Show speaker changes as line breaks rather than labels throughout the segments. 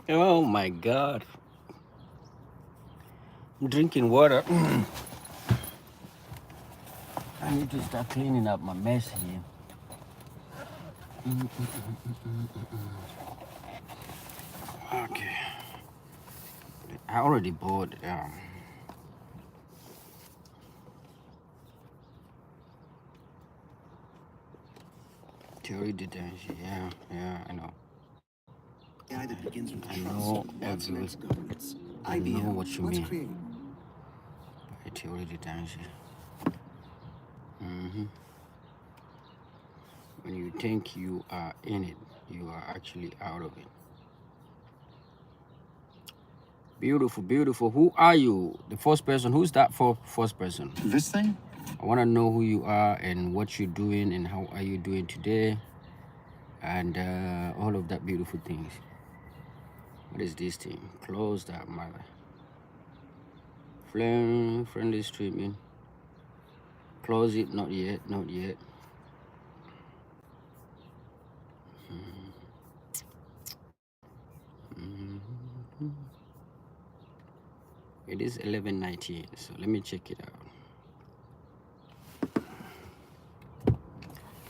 Oh my God. I'm drinking water. I need to start cleaning up my mess here. Okay. I already bought theory detention. Yeah, I know.
That begins with
I
trust.
know
What's
every.
next, governance?
I know
IBM.
what you
Let's
mean
create.
by theory detention. When you think you are in it, you are actually out of it. Beautiful, beautiful. Who are you? The first person. Who's that first person?
This thing?
I want to know who you are and what you're doing and how are you doing today and all of that beautiful things. What is this thing? Close that mother. Friendly streaming. Close it. Not yet. Not yet. It is 11:19, so let me check it out.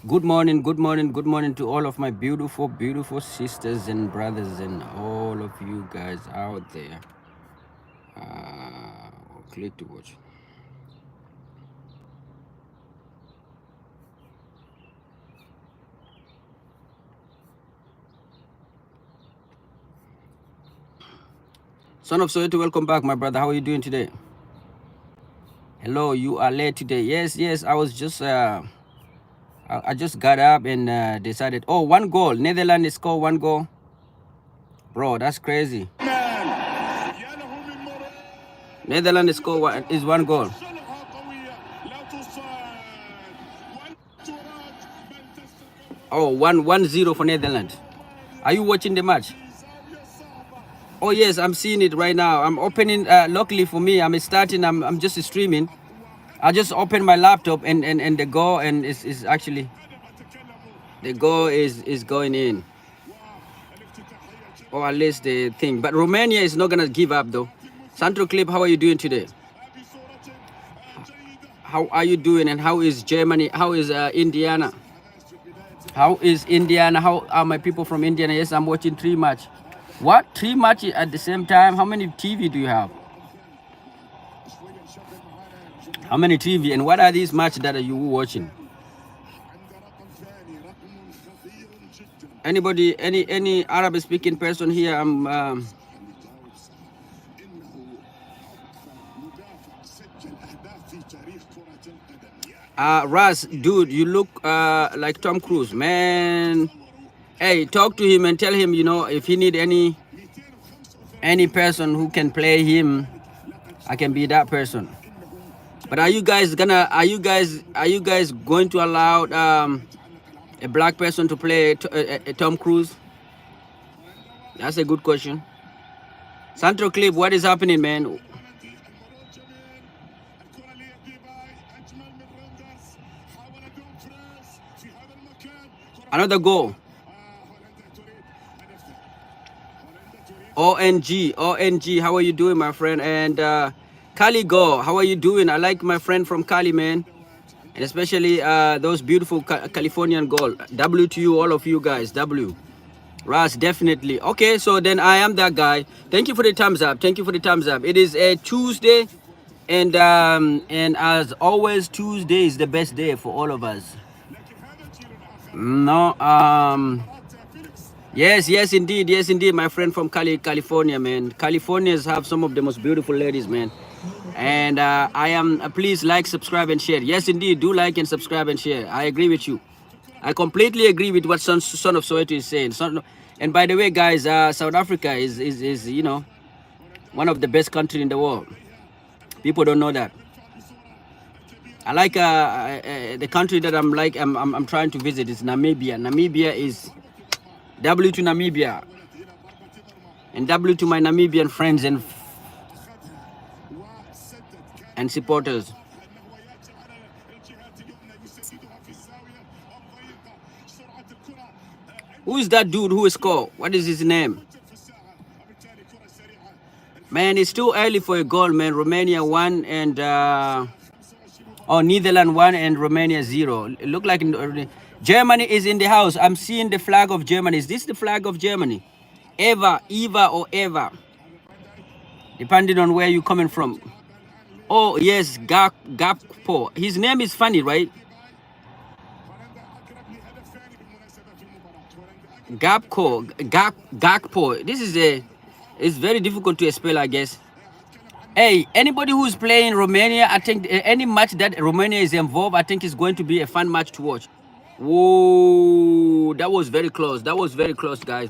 Good morning, good morning, good morning to all of my beautiful, beautiful sisters and brothers and all of you guys out there. Click to watch. Son of Soweto, welcome back, my brother. How are you doing today? Hello, you are late today. Yes, I was just I just got up and decided. Oh, 1 goal. Netherlands score 1 goal. Bro, that's crazy. Netherlands score 1 goal. Oh, 1-0 for Netherlands. Are you watching the match? Oh yes, I'm seeing it right now. I'm opening. Luckily for me, I'm starting. I'm just streaming. I just open my laptop and the goal and is actually the goal is going in, or at least the thing. But Romania is not gonna give up though. Sandro Clip, how are you doing today? How are you doing? And how is Germany? How is Indiana? How is Indiana? How are my people from Indiana? Yes, I'm watching 3 match. What? 3 matches at the same time? How many TV do you have? How many TV? And what are these matches that you watching? Anybody, any Arabic speaking person here? I'm Raz, dude, you look like Tom Cruise, man. Hey, talk to him and tell him, you know, if he need any person who can play him, I can be that person. But are you guys going to allow a black person to play Tom Cruise? That's a good question. Sandro Clip, what is happening, man? Another goal. ONG, how are you doing, my friend? And Cali Go, how are you doing? I like my friend from Cali, man. And especially those beautiful Californian goal. W to you, all of you guys. W. Ras, definitely. Okay, so then I am that guy. Thank you for the thumbs up. Thank you for the thumbs up. It is a Tuesday, and as always, Tuesday is the best day for all of us. No, yes, indeed, my friend from California, man. Californians have some of the most beautiful ladies, man. And I am, please like, subscribe, and share. Yes, indeed, do like and subscribe and share. I agree with you. I completely agree with what Son of Soweto is saying. And by the way, guys, South Africa is you know, one of the best countries in the world. People don't know that. I like the country that I'm trying to visit is Namibia. Namibia is W to Namibia, and W to my Namibian friends and supporters. Who is that dude who scored? What is his name? Man, it's too early for a goal, man. Romania 1 and Netherlands 1 and Romania 0. It look like Germany is in the house. I'm seeing the flag of Germany. Is this the flag of Germany? Eva or Eva, depending on where you're coming from. Oh yes, Gakpo. His name is funny, right? Gakpo. This is it's very difficult to spell, I guess. Hey, anybody who's playing Romania, I think any match that Romania is involved, I think is going to be a fun match to watch. Whoa, that was very close. That was very close, guys.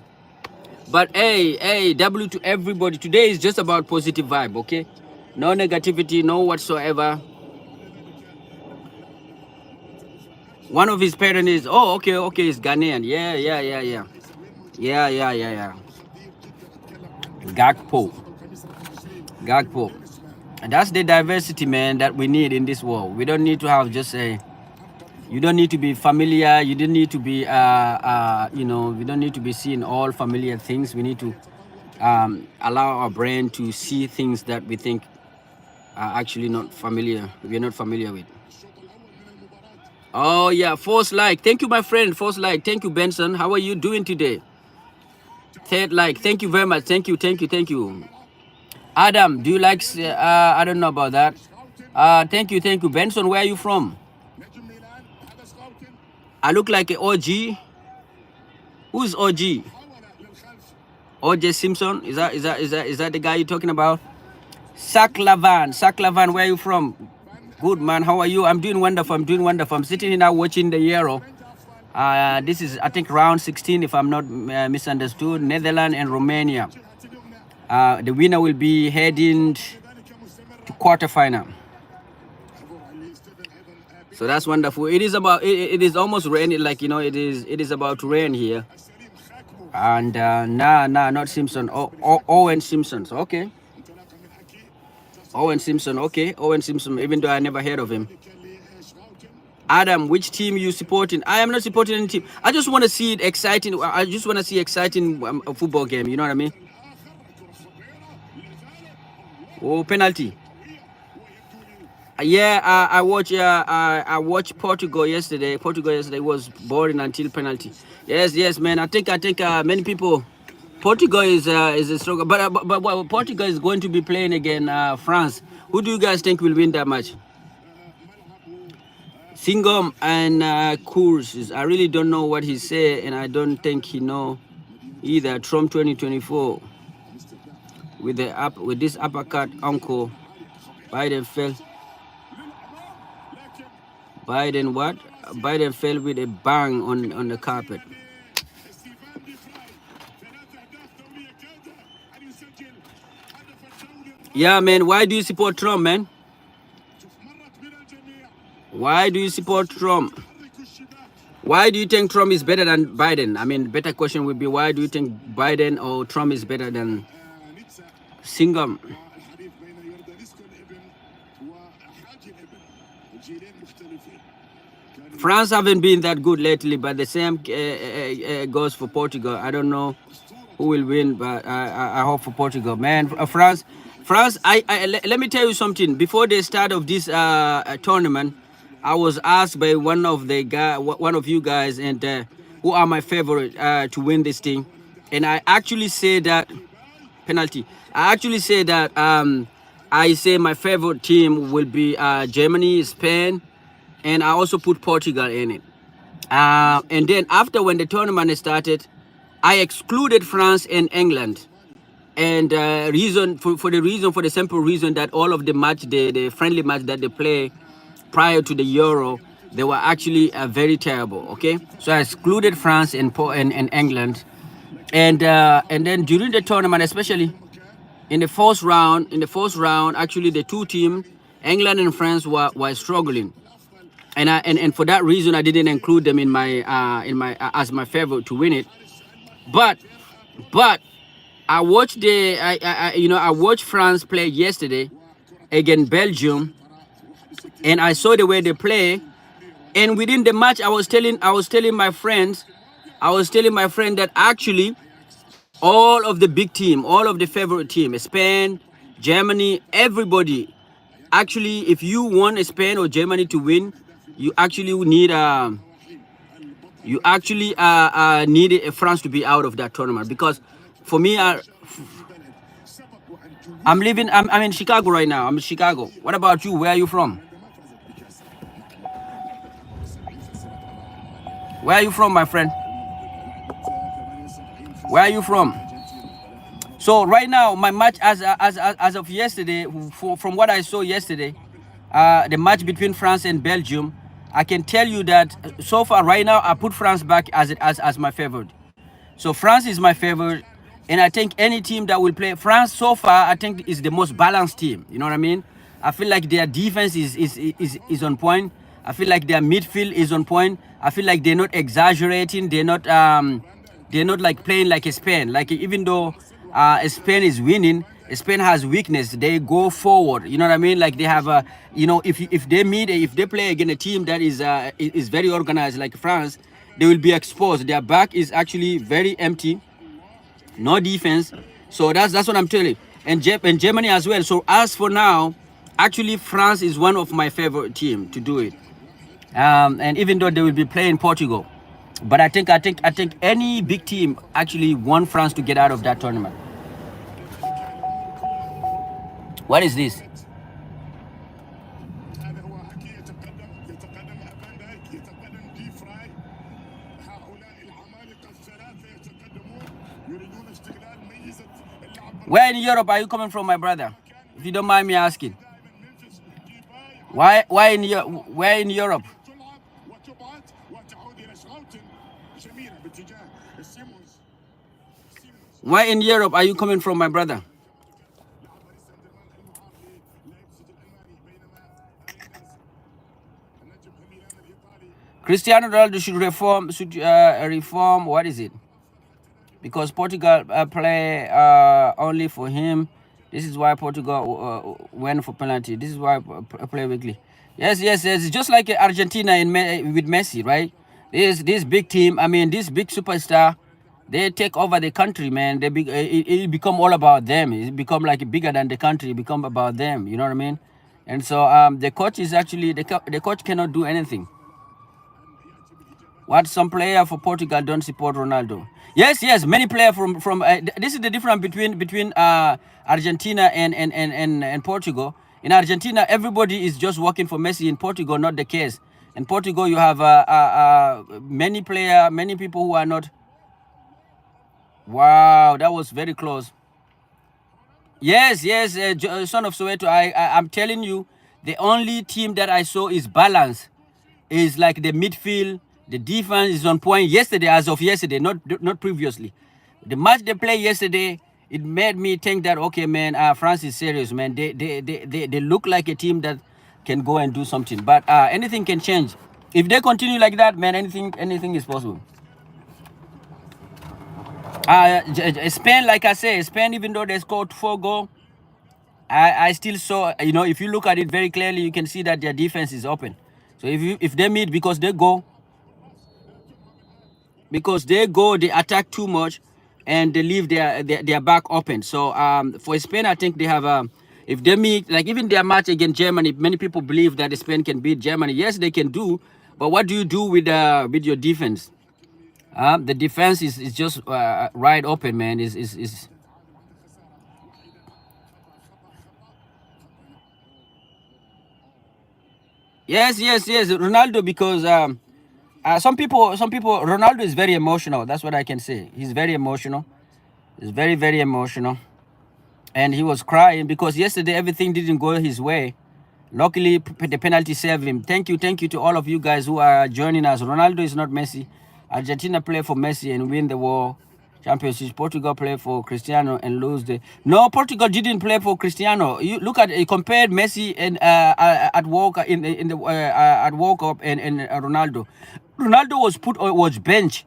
But hey, W to everybody. Today is just about positive vibe, okay? No negativity, no whatsoever. One of his parents is, oh, okay, it's Ghanaian. Yeah. Gakpo. And that's the diversity, man, that we need in this world. We don't need to have just you don't need to be familiar. You don't need to be, we don't need to be seeing all familiar things. We need to allow our brain to see things that we think are actually not familiar. We're not familiar with. Oh yeah, Force like. Thank you, my friend. Force like. Thank you, Benson. How are you doing today? Third like. Thank you very much. Thank you. Adam, do you like? I don't know about that. Thank you, Benson. Where are you from? I look like an OG. Who's OG? OJ Simpson? Is that the guy you're talking about? Saklavan, where are you from? Good, man. How are you? I'm doing wonderful. I'm sitting here now watching the Euro. This is, I think, round 16, if I'm not misunderstood. Netherlands and Romania. The winner will be heading to quarterfinal. So that's wonderful. It is about. It is almost raining. Like, it is about to rain here. And not Simpson. Owen Simpson. Okay. Owen Simpson. Even though I never heard of him. Adam, which team you supporting? I am not supporting any team. I just want to see it exciting. I just want to see exciting football game. You know what I mean? Oh, penalty. Yeah, I watched Portugal yesterday. Portugal yesterday was boring until penalty. Yes, man. I think many people. Portugal is a struggle, but Portugal is going to be playing again France. Who do you guys think will win that match? Singom and Kurs. I really don't know what he said, and I don't think he know either. Trump 2024 with this uppercut uncle. Biden fell. Biden fell with a bang on the carpet. Yeah, man. Why do you support Trump, man? Why do you support Trump? Why do you think Trump is better than Biden? I mean, better question would be, why do you think Biden or Trump is better than Singam? France haven't been that good lately, but the same goes for Portugal. I don't know who will win, but I hope for Portugal. Man, France, let me tell you something. Before the start of this tournament, I was asked by one of you guys, and who are my favorite to win this thing. And I actually say that penalty. I actually say that I say my favorite team will be Germany, Spain, and I also put Portugal in it. And then after, when the tournament started, I excluded France and England. And for the simple reason that all of the friendly match that they play prior to the Euro, they were actually very terrible. Okay, so I excluded France and England, and then during the tournament, especially in the first round, actually the two teams, England and France, were struggling, and for that reason I didn't include them in my as my favorite to win it. But I watched I watched France play yesterday against Belgium, and I saw the way they play. And within the match, I was telling my friends, that actually all of the big team, all of the favorite team, Spain, Germany, everybody, actually, if you want Spain or Germany to win, you actually need need France to be out of that tournament. Because for me, I'm in Chicago right now. I'm in Chicago. What about you? Where are you from? Where are you from, my friend? Where are you from? So right now, my match as of yesterday, from what I saw yesterday, the match between France and Belgium, I can tell you that so far right now I put France back as my favorite. So France is my favorite, and I think any team that will play France so far, I think is the most balanced team. You know what I mean? I feel like their defense is on point. I feel like their midfield is on point. I feel like they're not exaggerating. They're not like playing like a Spain. Like even though Spain is winning, Spain has weakness. They go forward. You know what I mean? Like they have a, if they play against a team that is very organized like France, they will be exposed. Their back is actually very empty, no defense. So that's what I'm telling you. And Germany as well. So as for now, actually France is one of my favorite team to do it. And even though they will be playing Portugal, but I think any big team actually want France to get out of that tournament. What is this? Where in Europe are you coming from, my brother? If you don't mind me asking. Where in Europe? Where in Europe are you coming from, my brother? Cristiano Ronaldo should reform. What is it? Because Portugal play only for him. This is why Portugal went for penalty. This is why play weekly. Yes. It's just like Argentina with Messi, right? This big team. I mean, this big superstar. They take over the country, man. It become all about them. It become like bigger than the country. It become about them. You know what I mean? And so the coach is actually the coach cannot do anything. What some player for Portugal don't support Ronaldo? Yes. Many players from this is the difference between Argentina and Portugal. In Argentina, everybody is just working for Messi. In Portugal, not the case. In Portugal, you have many people who are not. Wow, that was very close. Yes, son of Soweto. I'm telling you, the only team that I saw is balance. Is like the midfield. The defense is on point yesterday, as of yesterday, not previously. The match they played yesterday, it made me think that okay, man, France is serious, man. They look like a team that can go and do something. But anything can change if they continue like that, man. Anything is possible. Spain, like I say, Spain, even though they scored 4 goals, I still saw, if you look at it very clearly, you can see that their defense is open. So if they meet because they they attack too much, and they leave their back open. So for Spain, I think they have if they meet, like even their match against Germany, many people believe that Spain can beat Germany. Yes, they can do, but what do you do with your defense? The defense is just right open, man. Is Yes. Ronaldo, because some people, Ronaldo is very emotional. That's what I can say. He's very emotional. He's very emotional, and he was crying because yesterday everything didn't go his way. Luckily, the penalty saved him. Thank you to all of you guys who are joining us. Ronaldo is not Messi. Argentina play for Messi and win the World Championship. Portugal play for Cristiano and lose the. No, Portugal didn't play for Cristiano. You look at compared Messi and at World at World Cup and Ronaldo. Ronaldo was bench,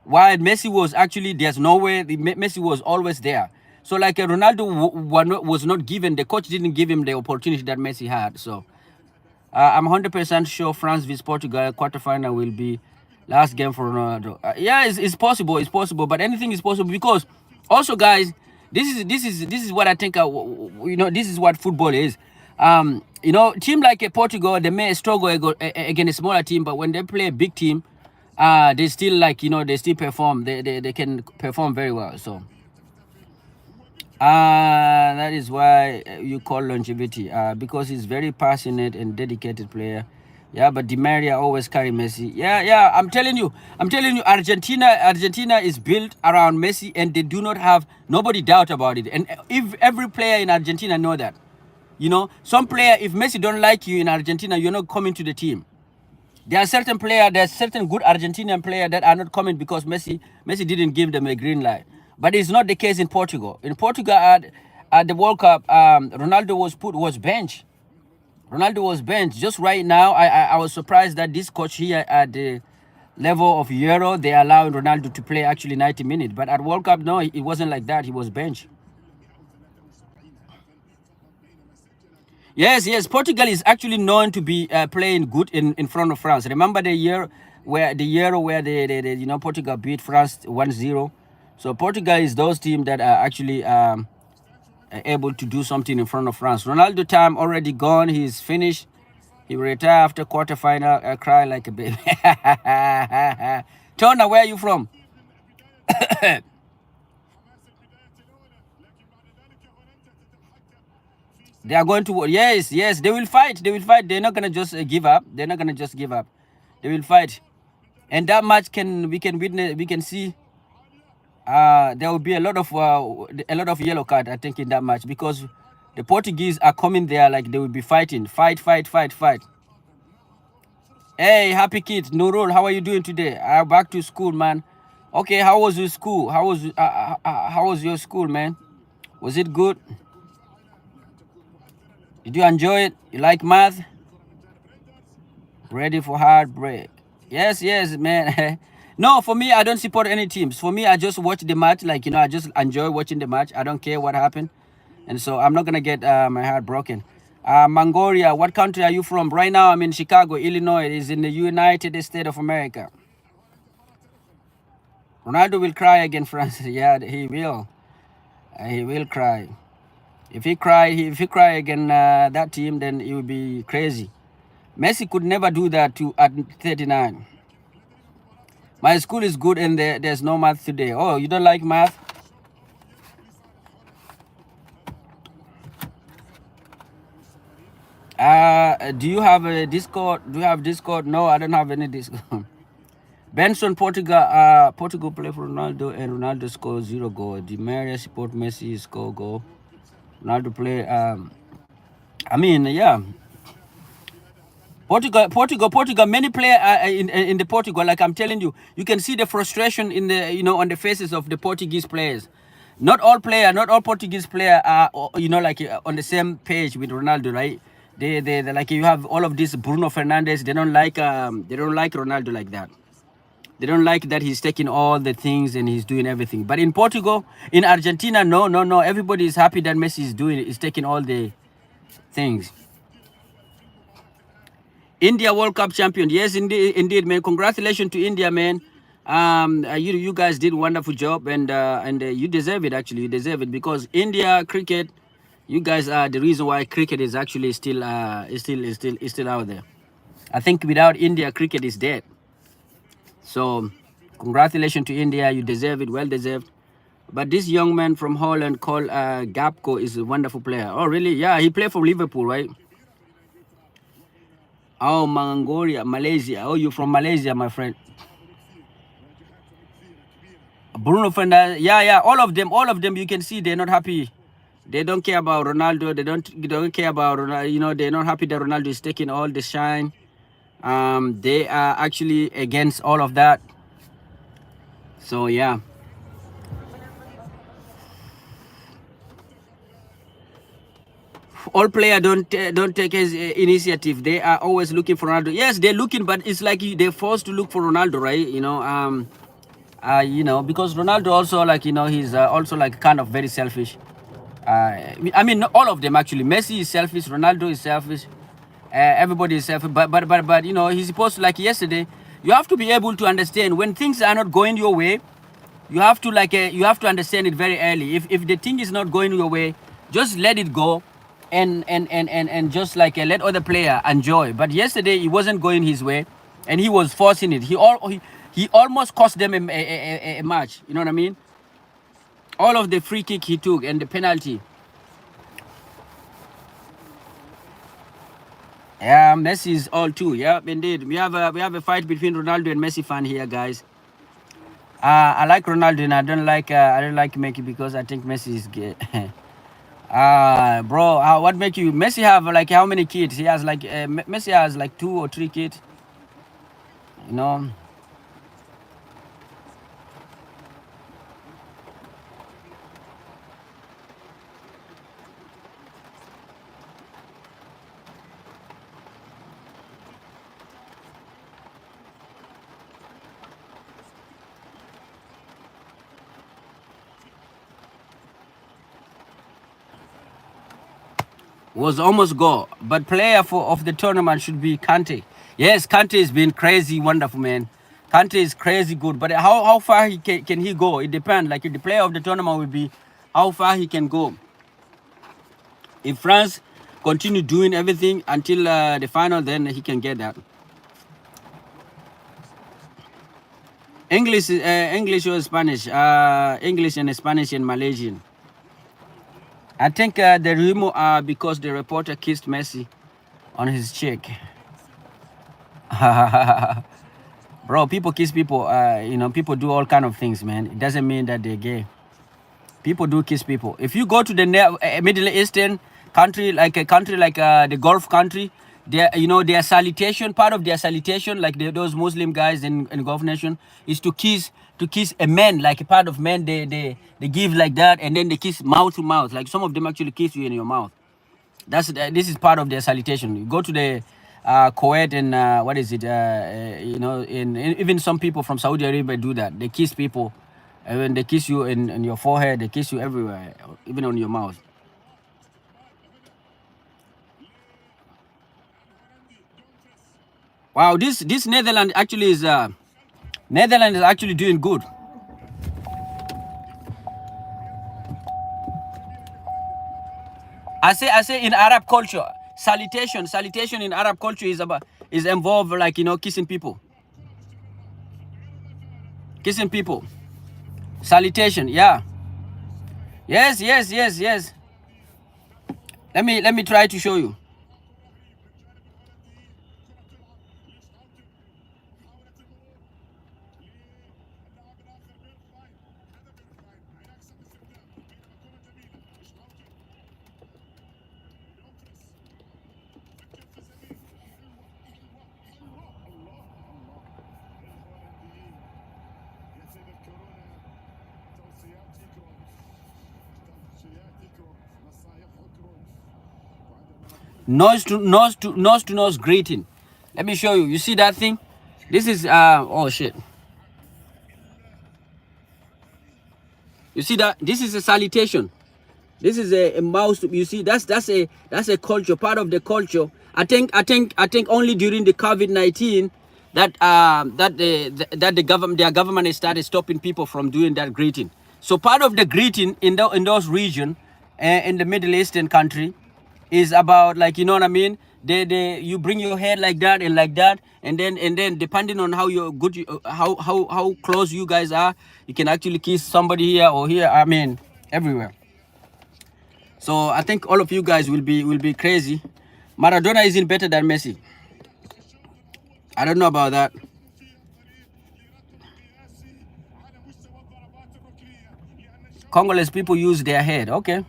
while Messi was actually there's no way. Messi was always there. So like Ronaldo was not given, the coach didn't give him the opportunity that Messi had. So I'm 100% sure France vs Portugal quarterfinal will be last game for Ronaldo. Yeah, it's possible. It's possible, but anything is possible because also, guys, this is what I think. This is what football is. Team like Portugal, they may struggle against a smaller team, but when they play a big team, they still they still perform. They can perform very well. So. That is why you call longevity. Because he's very passionate and dedicated player. Yeah, but Di Maria always carry Messi. Yeah. I'm telling you. Argentina is built around Messi, and they do not have nobody doubt about it. And if every player in Argentina know that, some player, if Messi don't like you in Argentina, you're not coming to the team. There are certain good Argentinian players that are not coming because Messi didn't give them a green light. But it's not the case in Portugal. In Portugal, at the World Cup, Ronaldo was benched. Ronaldo was benched. Just right now, I was surprised that this coach here at the level of Euro, they allowed Ronaldo to play actually 90 minutes. But at World Cup, no, it wasn't like that. He was benched. Yes. Portugal is actually known to be playing good in front of France. Remember the year where they Portugal beat France 1-0. So Portugal is those teams that are actually able to do something in front of France. Ronaldo time already gone. He's finished. He will retire after quarterfinal. I cry like a baby. Tona, where are you from? They are going to, yes, they will fight. They're not gonna just give up. They will fight. And that match we can witness. We can see. There will be a lot of yellow card, I think, in that match because the Portuguese are coming there like they will be fighting. Fight. Hey, happy kids, Nurul, how are you doing today? Back to school, man. Okay, how was your school? How was your school, man? Was it good? Did you enjoy it? You like math? Ready for heartbreak? Yes, man. No, for me, I don't support any teams. For me, I just watch the match. I just enjoy watching the match. I don't care what happened. And so I'm not going to get my heart broken. Mongolia, what country are you from? Right now, I'm in Chicago, Illinois. It is in the United States of America. Ronaldo will cry against France. Yeah, he will. He will cry. If he cry against that team, then it will be crazy. Messi could never do that at 39. My school is good and there's no math today. Oh, you don't like math? Do you have a Discord? Do you have Discord? No, I don't have any Discord. Benson, Portugal play for Ronaldo and Ronaldo score 0 goal. Di Maria support Messi score goal. Ronaldo play. Yeah. Portugal. Many players in the Portugal. Like I'm telling you, you can see the frustration in the on the faces of the Portuguese players. Not all Portuguese players are on the same page with Ronaldo, right? They like you have all of this Bruno Fernandes. They don't like Ronaldo like that. They don't like that he's taking all the things and he's doing everything. But in Portugal, in Argentina, no. Everybody is happy that Messi is taking all the things. India World Cup champion. Yes, indeed, man. Congratulations to India, man. You guys did a wonderful job, and you deserve it. Actually, you deserve it because India cricket. You guys are the reason why cricket is actually still out there. I think without India, cricket is dead. So, congratulations to India. You deserve it. Well deserved. But this young man from Holland called Gapco is a wonderful player. Oh, really? Yeah, he played for Liverpool, right? Oh, Mongolia, Malaysia. Oh, you're from Malaysia, my friend. Bruno Fernandes. Yeah. All of them. You can see they're not happy. They don't care about Ronaldo. They don't care about Ronaldo. They're not happy that Ronaldo is taking all the shine. They are actually against all of that. So yeah. All players don't take his initiative. They are always looking for Ronaldo. Yes, they're looking, but it's like they're forced to look for Ronaldo, right? Because Ronaldo also he's also kind of very selfish. Not all of them actually. Messi is selfish. Ronaldo is selfish, everybody is but you know, he's supposed to, like yesterday, you have to be able to understand when things are not going your way. You have to you have to understand it very early. If the thing is not going your way, just let it go, and just let other player enjoy. But yesterday it wasn't going his way, and he was forcing it. He almost cost them a match. You know what I mean? All of the free kick he took and the penalty. Yeah, Messi is all too. Yeah, indeed. We have a fight between Ronaldo and Messi fan here, guys. I like Ronaldo and I don't like Messi because I think Messi is gay. Bro, what make you? Messi have how many kids? He has Messi has 2 or 3 kids. You know. Was almost goal, but player of the tournament should be Kante. Yes, Kante has been crazy, wonderful, man. Kante is crazy good, but how far can he go? It depends. If the player of the tournament will be how far he can go. If France continue doing everything until the final, then he can get that. English or Spanish? English and Spanish and Malaysian. I think the rumor because the reporter kissed Messi on his cheek. Bro, people kiss people. You know, people do all kind of things, man. It doesn't mean that they're gay. People do kiss people. If you go to the Middle Eastern country, like a country like the Gulf country, their salutation, part of their salutation, those Muslim guys in Gulf nation, is to kiss a man, like a part of men. They give like that, and then they kiss mouth to mouth. Like some of them actually kiss you in your mouth. This is part of their salutation. You go to the Kuwait and what is it? You know, even some people from Saudi Arabia do that. They kiss people, and when they kiss you in your forehead, they kiss you everywhere, even on your mouth. Wow, this Netherlands actually is Netherlands is actually doing good. I say in Arab culture, salutation in Arab culture is involved kissing people. Kissing people. Salutation, yeah. Yes. Let me try to show you. Nose to nose greeting. Let me show you. You see that thing? This is oh shit. You see that? This is a salutation. This is a mouse. You see, that's a culture, part of the culture. I think only during the COVID-19 that the government, their government has started stopping people from doing that greeting. So part of the greeting in those region, in the Middle Eastern country, is about you know what I mean. You bring your head like that, and then depending on how how close you guys are, you can actually kiss somebody here or here. I mean, everywhere. So I think all of you guys will be crazy. Maradona isn't better than Messi. I don't know about that. Congolese people use their head. Okay.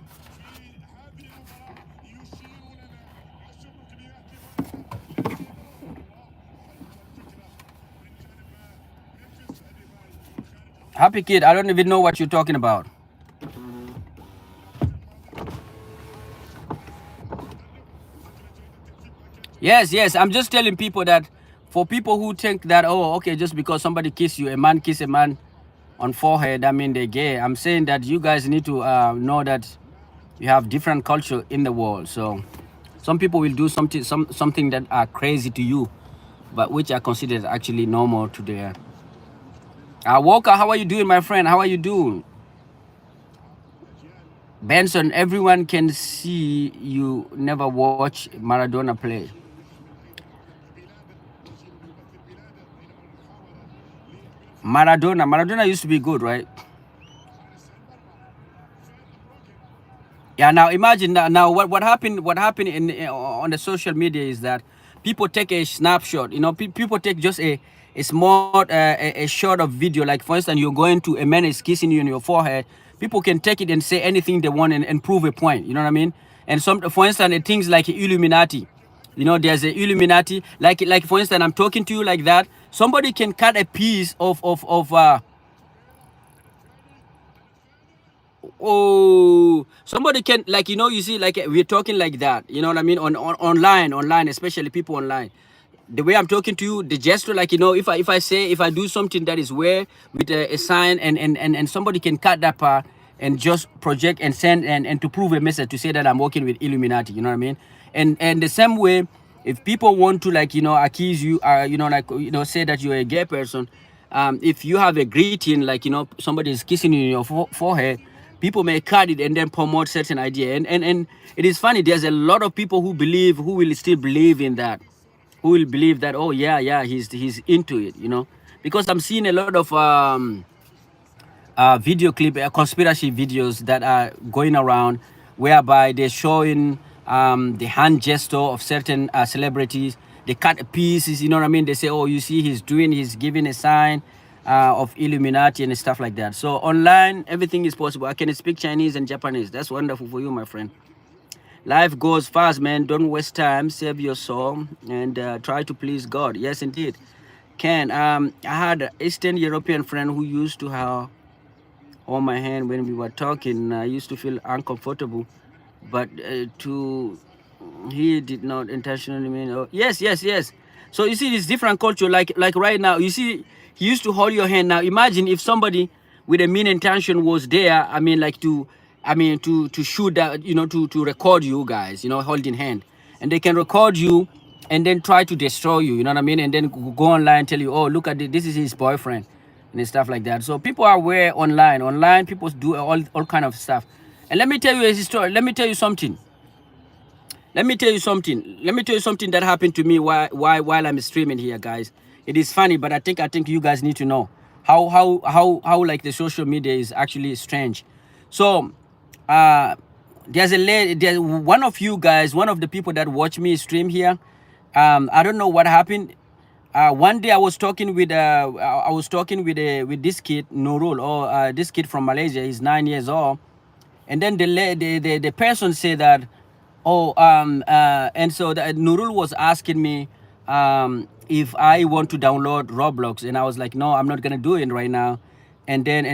Happy kid, I don't even know what you're talking about. Yes, I'm just telling people that for people who think that, oh, okay, just because somebody kiss you, a man kiss a man on forehead, I mean they're gay. I'm saying that you guys need to know that you have different culture in the world. So Some people will do something that are crazy to you, but which are considered actually normal to their. Walker, how are you doing, my friend? How are you doing? Benson, everyone can see you never watch Maradona play. Maradona used to be good, right? Yeah. Now imagine now what happened in on the social media is that people take a snapshot. You know, people take just a small a shot of video. Like for instance, you're going to a man is kissing you on your forehead. People can take it and say anything they want and prove a point. You know what I mean? And some, for instance, things like Illuminati. You know, there's a Illuminati. Like for instance, I'm talking to you like that. Somebody can cut a piece of oh, somebody can, like, you know, you see, like we're talking like that, you know what I mean, on online, especially people online. The way I'm talking to you, the gesture, like, you know, if I do something that is weird with a sign and somebody can cut that part and just project and send and to prove a message to say that I'm working with Illuminati, you know what I mean. And the same way, if people want to, like, you know, accuse you, you know, like, you know, say that you're a gay person, if you have a greeting, like, you know, somebody is kissing you in your forehead, people may cut it and then promote certain idea. And it is funny, there's a lot of people who will still believe in that, who will believe that, oh yeah, he's into it, you know. Because I'm seeing a lot of video clip conspiracy videos that are going around, whereby they're showing the hand gesture of certain celebrities. They cut pieces, you know what I mean. They say, oh, you see, he's giving a sign of Illuminati and stuff like that. So online, everything is possible. I can speak Chinese and Japanese. That's wonderful for you, my friend. Life goes fast, man. Don't waste time. Save your soul and try to please God. Yes, indeed. Ken, I had an Eastern European friend who used to have on my hand when we were talking. I used to feel uncomfortable, but he did not intentionally mean. Oh, yes. So you see, this different culture. Like right now, you see, he used to hold your hand. Now imagine if somebody with a mean intention was there. I mean, like to shoot that, you know, to record you guys, you know, holding hand, and they can record you and then try to destroy you, you know what I mean, and then go online and tell you, oh, look at this is his boyfriend and stuff like that. So people are aware online people do all kind of stuff. And let me tell you a story. Let me tell you something that happened to me while I'm streaming here, guys. It is funny, but I think you guys need to know how like the social media is actually strange. So there's a lady, there's one of you guys, one of the people that watch me stream here. I don't know what happened. One day I was talking with this kid Nurul, or this kid from Malaysia. He's 9 years old, and then the person said that, oh, and so Nurul was asking me if I want to download Roblox, and I was like, no, I'm not gonna do it right now. And then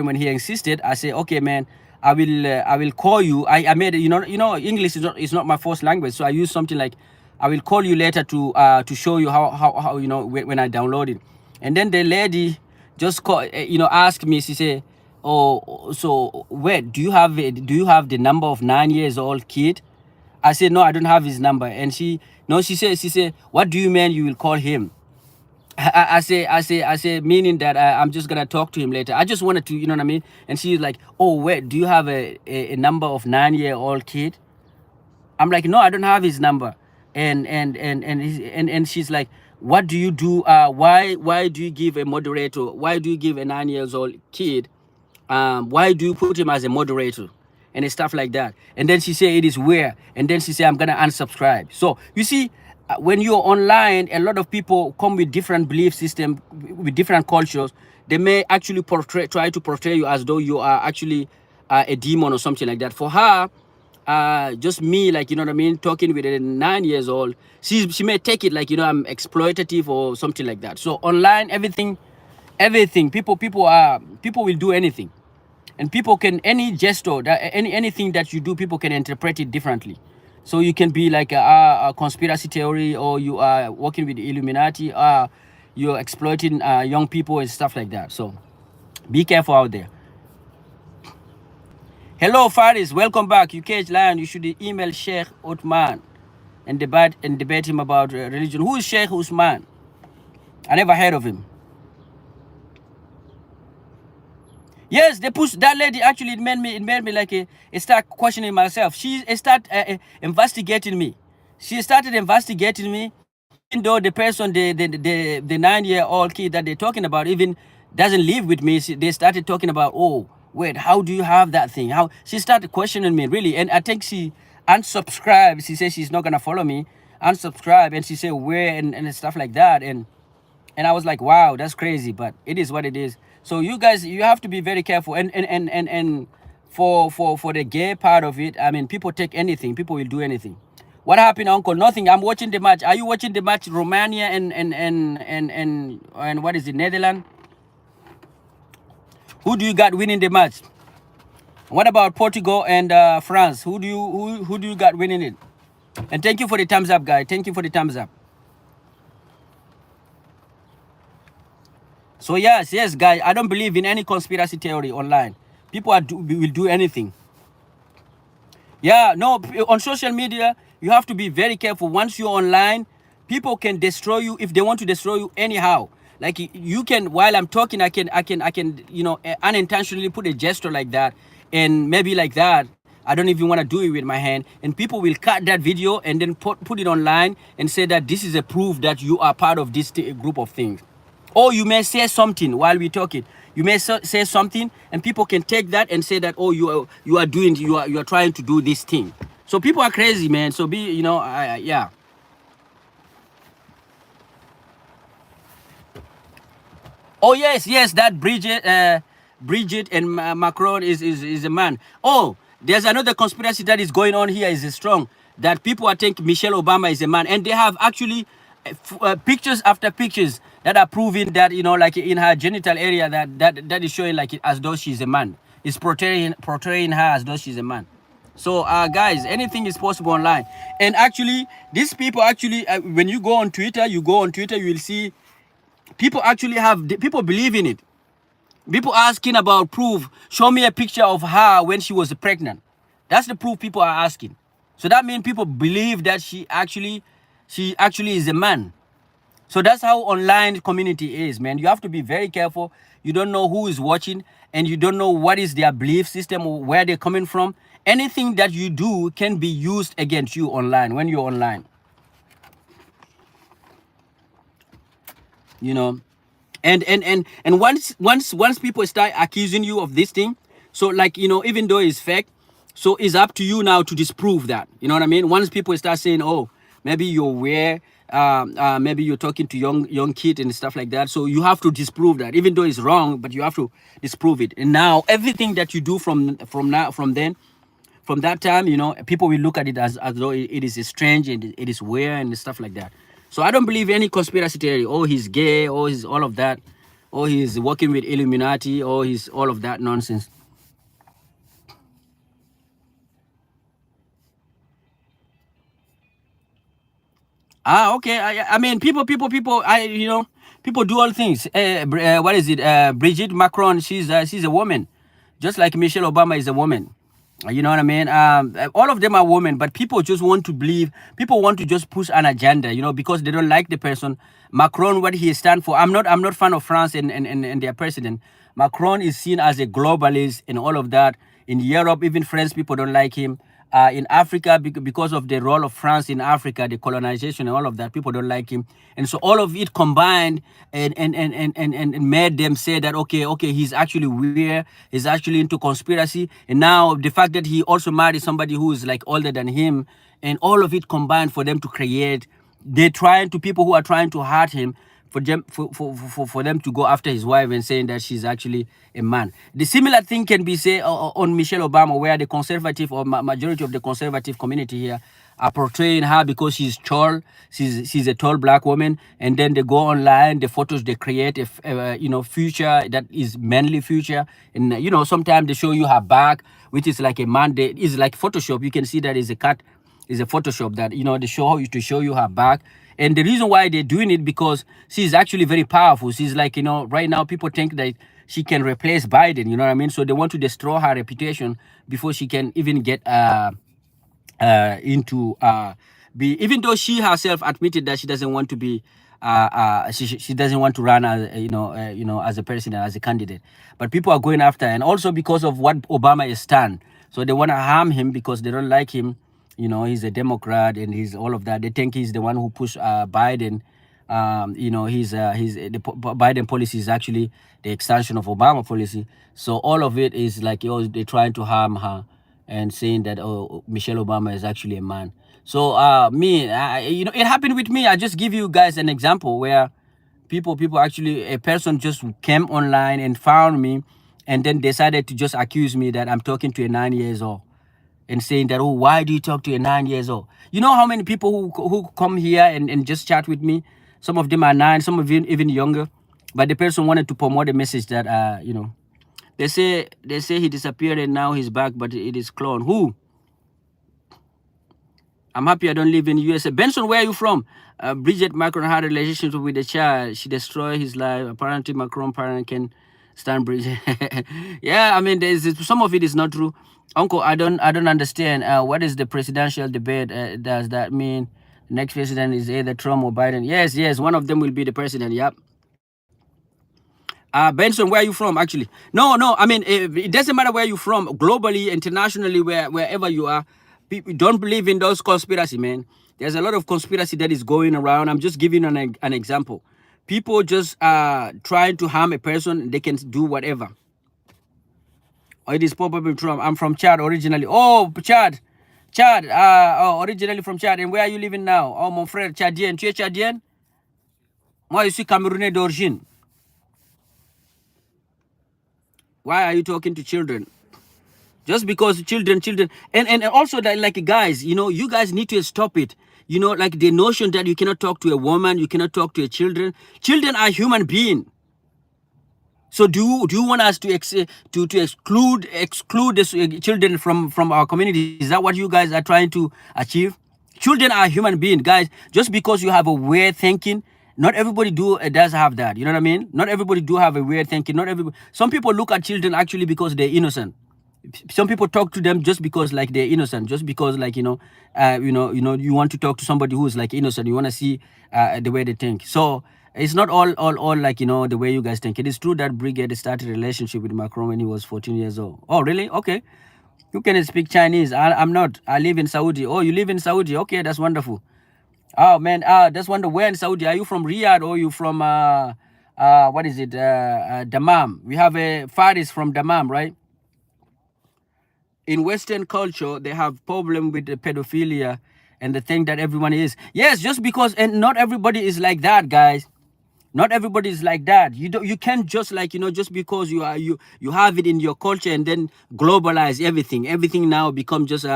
when he insisted, I said, okay, man, I will call you. I made it, you know, English is not my first language, so I use something like, I will call you later to show you how you know, when I download it. And then the lady just asked me. She said, oh, so wait, do you have the number of 9 years old kid? I said, no, I don't have his number. And she said, what do you mean you will call him? I say, meaning that I'm just gonna talk to him later. I just wanted to, you know what I mean? And she's like, oh, wait, do you have a number of 9-year-old kid? I'm like, no, I don't have his number. And she's like, what do you do? Why do you give a moderator? Why do you give a 9-year-old kid? Why do you put him as a moderator? And stuff like that. And then she said it is weird. And then she said, I'm gonna unsubscribe. So you see, when you're online, a lot of people come with different belief system, with different cultures. They may actually try to portray you as though you are actually a demon or something like that. For her, just me, like, you know what I mean, talking with a 9 years old, she may take it like, you know, I'm exploitative or something like that. So online, everything, people will do anything. And people can, any gesture, anything that you do, people can interpret it differently. So you can be like a conspiracy theory, or you are working with the Illuminati, you're exploiting young people and stuff like that. So be careful out there. Hello, Faris. Welcome back. You cage lion. You should email Sheikh Uthman and debate him about religion. Who is Sheikh Usman? I never heard of him. Yes, they pushed that lady. Actually, it made me like start questioning myself. She start investigating me. She started investigating me, even though the person, the 9-year-old kid that they're talking about, even doesn't live with me. They started talking about, oh, wait, how do you have that thing? How she started questioning me really, and I think she unsubscribed. She said she's not gonna follow me, unsubscribe, and she said where and stuff like that, and I was like, wow, that's crazy, but it is what it is. So you guys, you have to be very careful. And for the gay part of it, I mean, people take anything. People will do anything. What happened, Uncle? Nothing. I'm watching the match. Are you watching the match? Romania and what is it? Netherlands. Who do you got winning the match? What about Portugal and France? Who do you got winning it? And thank you for the thumbs up, guy. Thank you for the thumbs up. So yes, guys, I don't believe in any conspiracy theory online. People will do anything. Yeah, no, on social media, you have to be very careful. Once you're online, people can destroy you if they want to destroy you anyhow. Like you can, while I'm talking, I can, unintentionally put a gesture like that, and maybe like that. I don't even want to do it with my hand, and people will cut that video and then put it online and say that this is a proof that you are part of this group of things. Or you may say something while we're talking. You may say something, and people can take that and say that, oh, you are trying to do this thing. So people are crazy, man. So yeah. Oh yes, that Bridget and Macron is a man. Oh, there's another conspiracy that is going on here is strong, that people are thinking Michelle Obama is a man, and they have actually pictures after pictures that are proving that, like in her genital area, that is showing like as though she's a man. It's portraying her as though she's a man. So guys, anything is possible online. And actually, these people actually, when you go on Twitter, you will see people actually people believe in it. People asking about proof. Show me a picture of her when she was pregnant. That's the proof people are asking. So that means people believe that she actually is a man. So that's how online community is, man. You have to be very careful. You don't know who is watching, and you don't know what is their belief system or where they're coming from. Anything that you do can be used against you online when you're online. You know, and once people start accusing you of this thing, so like, even though it's fake, so it's up to you now to disprove that. You know what I mean? Once people start saying, oh, maybe you're aware, maybe you're talking to young kid and stuff like that, so you have to disprove that, even though it's wrong, but you have to disprove it. And now everything that you do from that time, people will look at it as though it is strange and it is weird and stuff like that. So I don't believe any conspiracy theory. Oh, he's gay. Oh, he's all of that. Oh, he's working with Illuminati. Oh, he's all of that nonsense. Okay. I mean, people. People do all things. What is it? Brigitte Macron. She's a woman, just like Michelle Obama is a woman. You know what I mean? All of them are women, but people just want to believe. People want to just push an agenda, because they don't like the person. Macron, what he stands for. I'm not fan of France and their president. Macron is seen as a globalist and all of that. In Europe, even French people don't like him. In Africa, because of the role of France in Africa, the colonization and all of that, people don't like him. And so all of it combined and made them say that, okay, he's actually weird, he's actually into conspiracy. And now the fact that he also married somebody who is like older than him, and all of it combined for them to create, people who are trying to hurt him, for them to go after his wife and saying that she's actually a man. The similar thing can be said on Michelle Obama, where the conservative or majority of the conservative community here are portraying her because she's tall. She's a tall black woman, and then they go online, the photos they create, future that is manly future, and sometimes they show you her back, which is like a man. Is like Photoshop. You can see that is a cut. Is a Photoshop that they show you her back. And the reason why they're doing it, because she's actually very powerful. She's like, right now people think that she can replace Biden. You know what I mean? So they want to destroy her reputation before she can even get into be, even though she herself admitted that she doesn't want to be she doesn't want to run as as a president, as a candidate, but people are going after her. And also because of what Obama is stand, so they want to harm him because they don't like him. He's a Democrat and he's all of that. They think he's the one who pushed Biden. Biden policy is actually the extension of Obama policy. So all of it is like, they're trying to harm her and saying that, Michelle Obama is actually a man. So it happened with me. I just give you guys an example where people actually, a person just came online and found me and then decided to just accuse me that I'm talking to a 9 years old and saying that, oh, why do you talk to a 9 years old? You know how many people who come here and just chat with me? Some of them are 9, some of them even younger. But the person wanted to promote a message that, they say he disappeared and now he's back, but it is clone. Who? I'm happy I don't live in USA. Benson, where are you from? Bridget Macron had a relationship with a child. She destroyed his life. Apparently, Macron parent can stand Bridget. Yeah, I mean, some of it is not true. Uncle, I don't understand. What is the presidential debate? Does that mean next president is either Trump or Biden? Yes, one of them will be the president. Yep. Benson, where are you from? Actually, no. I mean, it doesn't matter where you're from. Globally, internationally, wherever you are, people don't believe in those conspiracy, man. There's a lot of conspiracy that is going around. I'm just giving an example. People just trying to harm a person. They can do whatever. It is probably Trump. I'm from Chad originally. Oh, Chad. Originally from Chad. And where are you living now? Oh, mon frère, Chadien. Tu es Chadien? Moi, je suis Camerounais d'origine. Why are you talking to children? Just because children, and also that, like, guys, you guys need to stop it. Like the notion that you cannot talk to a woman, you cannot talk to a children. Children are human beings. So do you want us to exclude the children from our community? Is that what you guys are trying to achieve? Children are human beings, guys. Just because you have a weird thinking, not everybody does have that. You know what I mean? Not everybody do have a weird thinking. Not everybody. Some people look at children actually because they're innocent. Some people talk to them just because like they're innocent, just because like you want to talk to somebody who's like innocent. You want to see the way they think. So it's not all like the way you guys think. It is true that Brigade started a relationship with Macron when he was 14 years old. Oh, really? Okay. You can speak Chinese. I'm not. I live in Saudi. Oh, you live in Saudi? Okay, that's wonderful. Oh man, that's wonderful. Where in Saudi? Are you from Riyadh or are you from what is it? Dammam. We have a Faris from Dammam, right? In Western culture, they have problem with the pedophilia and the thing that everyone is. Yes, just because, and not everybody is like that, guys. Not everybody is like that. You can't just like just because you have it in your culture and then globalize everything. Everything now become just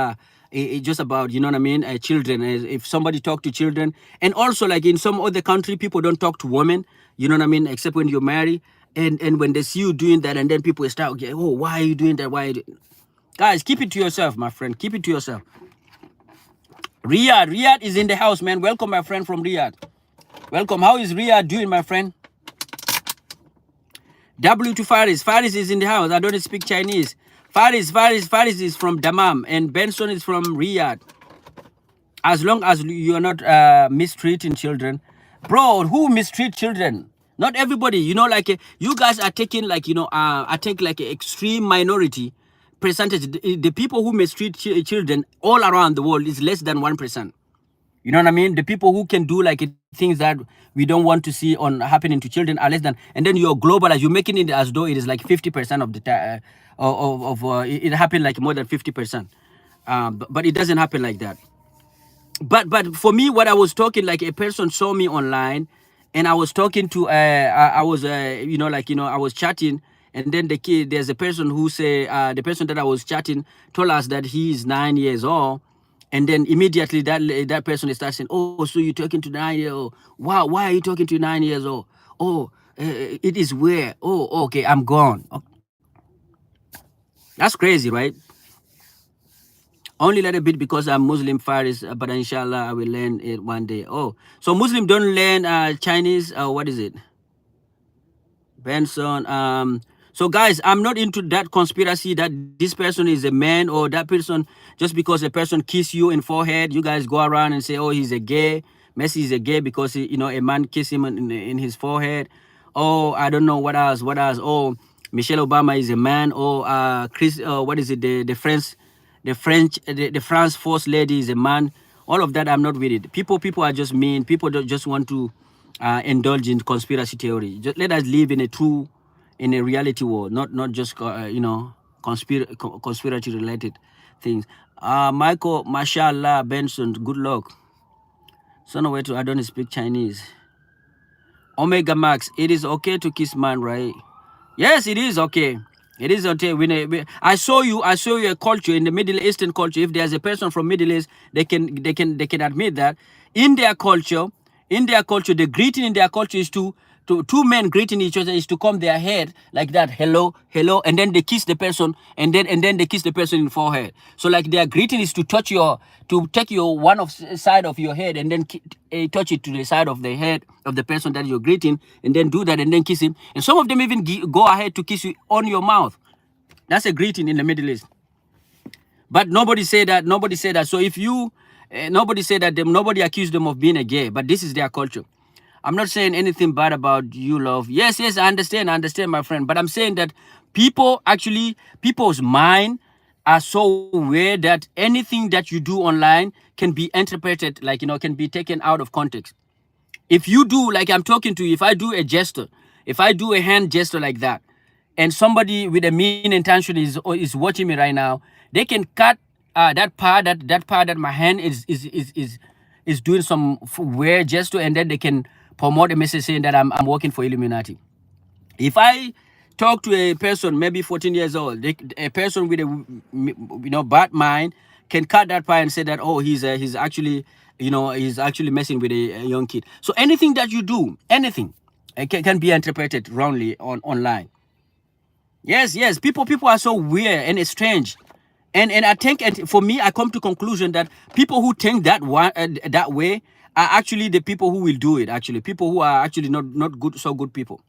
just about what I mean, children. If somebody talk to children, and also like in some other country, people don't talk to women. You know what I mean? Except when you're married, and when they see you doing that, and then people start, okay, oh, why are you doing that? Why? Are you Guys, keep it to yourself, my friend. Keep it to yourself. Riyadh is in the house, man. Welcome, my friend from Riyadh. Welcome. How is Riyadh doing, my friend? W to Faris. Faris is in the house. I don't speak Chinese. Faris is from Dammam, and Benson is from Riyadh. As long as you are not mistreating children. Bro, who mistreat children? Not everybody. Like you guys are taking like, I think like an extreme minority percentage. The people who mistreat children all around the world is less than 1%. You know what I mean? The people who can do like things that we don't want to see on happening to children are less than, and then you're globalized. You're making it as though it is like 50% of the time it happened like more than 50%. But it doesn't happen like that. But for me, what I was talking, like a person saw me online, and I was talking to I was I was chatting, and then there's a person who say the person that I was chatting told us that he is 9 years old, and then immediately that person starts saying, oh, so you're talking to 9-year-old? Wow, why are you talking to 9 years old? Oh, it is where? Oh, okay, I'm gone. Okay. That's crazy, right? Only a little bit because I'm Muslim Faris, but inshallah I will learn it one day. Oh, so Muslim don't learn Chinese? What is it? Benson. So guys, I'm not into that conspiracy that this person is a man or that person, just because a person kiss you in forehead, you guys go around and say, oh, he's a gay. Messi is a gay because he, a man kissed him in his forehead. Oh, I don't know what else. What else? Oh, Michelle Obama is a man. Oh, Chris, what is it? The France first lady is a man. All of that, I'm not with it. People are just mean. People don't just want to indulge in conspiracy theory. Just let us live in a reality world, not just conspiracy related things. Michael, mashallah, Benson, good luck. So no way to I don't speak Chinese. Omega Max, it is okay to kiss man, right? Yes, it is okay. It is okay. I saw you a culture in the Middle Eastern culture. If there's a person from Middle East, they can admit that in their culture, the greeting in their culture is to two men greeting each other is to comb their head like that, hello, hello, and then they kiss the person, and then they kiss the person in the forehead. So like their greeting is to take your one of side of your head and then touch it to the side of the head of the person that you're greeting, and then do that and then kiss him. And some of them even go ahead to kiss you on your mouth. That's a greeting in the Middle East. But nobody said that. Nobody said that. So if you, nobody said that. Nobody accused them of being a gay. But this is their culture. I'm not saying anything bad about you, love. Yes, I understand, my friend. But I'm saying that people's mind are so weird that anything that you do online can be interpreted, like, can be taken out of context. If you do, like I'm talking to you, if I do a gesture, if I do a hand gesture like that, and somebody with a mean intention is watching me right now, they can cut that part that my hand is doing some weird gesture, and then they can promote a message saying that I'm working for Illuminati. If I talk to a person maybe 14 years old, a person with a bad mind can cut that part and say that, oh, he's actually messing with a young kid. So anything that you do, anything, can be interpreted wrongly online. Yes, people are so weird and it's strange. And I think, and for me, I come to conclusion that people who think that way are actually the people who will do it. Actually, people who are actually not good people.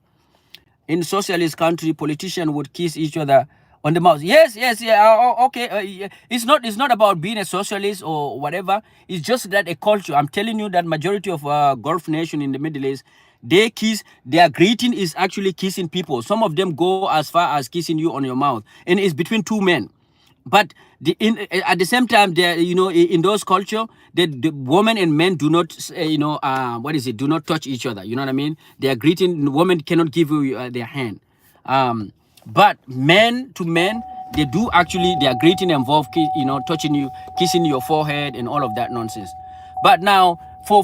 In socialist country, politicians would kiss each other on the mouth. Yes, yeah. Okay, yeah. It's not about being a socialist or whatever. It's just that a culture. I'm telling you that majority of Gulf nation in the Middle East, they kiss. Their greeting is actually kissing people. Some of them go as far as kissing you on your mouth, and it's between two men. But at the same time, there, in those culture, the women and men do not, do not touch each other. You know what I mean? They are greeting. Women cannot give you their hand. But men to men, they do actually. Their greeting involve, touching you, kissing your forehead, and all of that nonsense. But now, for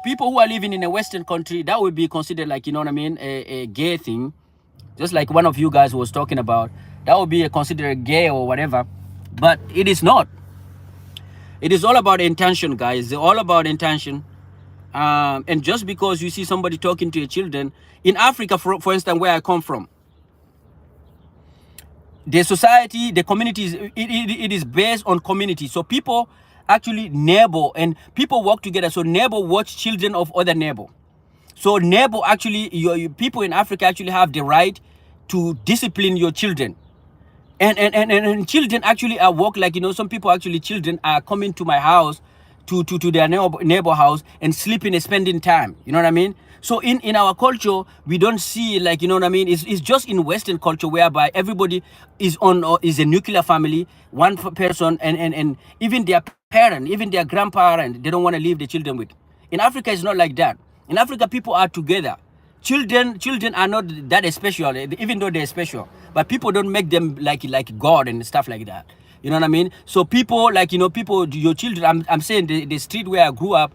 people who are living in a Western country, that would be considered like, a gay thing. Just like one of you guys was talking about, that would be considered gay or whatever, but it is not. It is all about intention, guys. It's all about intention. And just because you see somebody talking to your children in Africa, for instance, where I come from, the society, the community, it is based on community. So people actually neighbor and people work together. So neighbor watch children of other neighbor. So neighbor actually, your people in Africa actually have the right to discipline your children. And children actually are work like, some people actually, children are coming to my house, to their neighbor house and sleeping and spending time. You know what I mean? So in our culture, we don't see like, it's just in Western culture whereby everybody is a nuclear family, one person, and even their parent, even their grandparent, they don't want to leave the children with. In Africa, it's not like that. In Africa, people are together. Children are not that special, even though they're special. But people don't make them like God and stuff like that. You know what I mean? So people, like, your children, I'm saying the street where I grew up,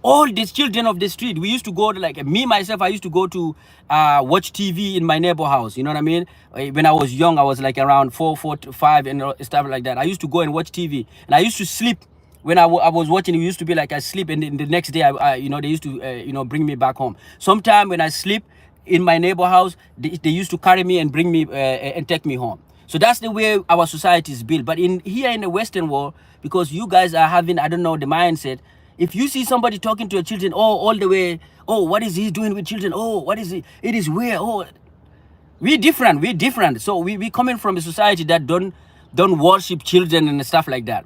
all these children of the street, we used to go to, like, me, myself, I used to go to watch TV in my neighbor house. You know what I mean? When I was young, I was like around 4 to 5 and stuff like that. I used to go and watch TV. And I used to sleep. When I was watching, it used to be like I sleep, and the next day, they used to, bring me back home. Sometime when I sleep in my neighbor house, they used to carry me and bring me and take me home. So that's the way our society is built. But here in the Western world, because you guys are having, I don't know, the mindset. If you see somebody talking to your children, all the way, what is he doing with children? What is it? It is weird. We different. We different. So we coming from a society that don't worship children and stuff like that.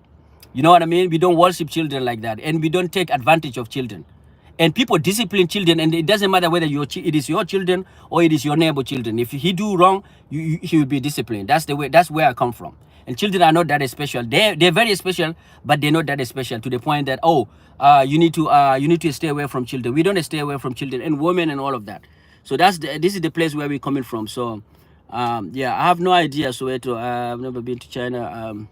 You know what I mean? We don't worship children like that, and we don't take advantage of children. And people discipline children, and it doesn't matter whether it is your children or it is your neighbor children. If he do wrong, he will be disciplined. That's the way. That's where I come from. And children are not that special. They're very special, but they're not that special to the point that, oh, you need to stay away from children. We don't stay away from children and women and all of that. So this is the place where we're coming from. So yeah, I have no idea, Soweto. I've never been to China.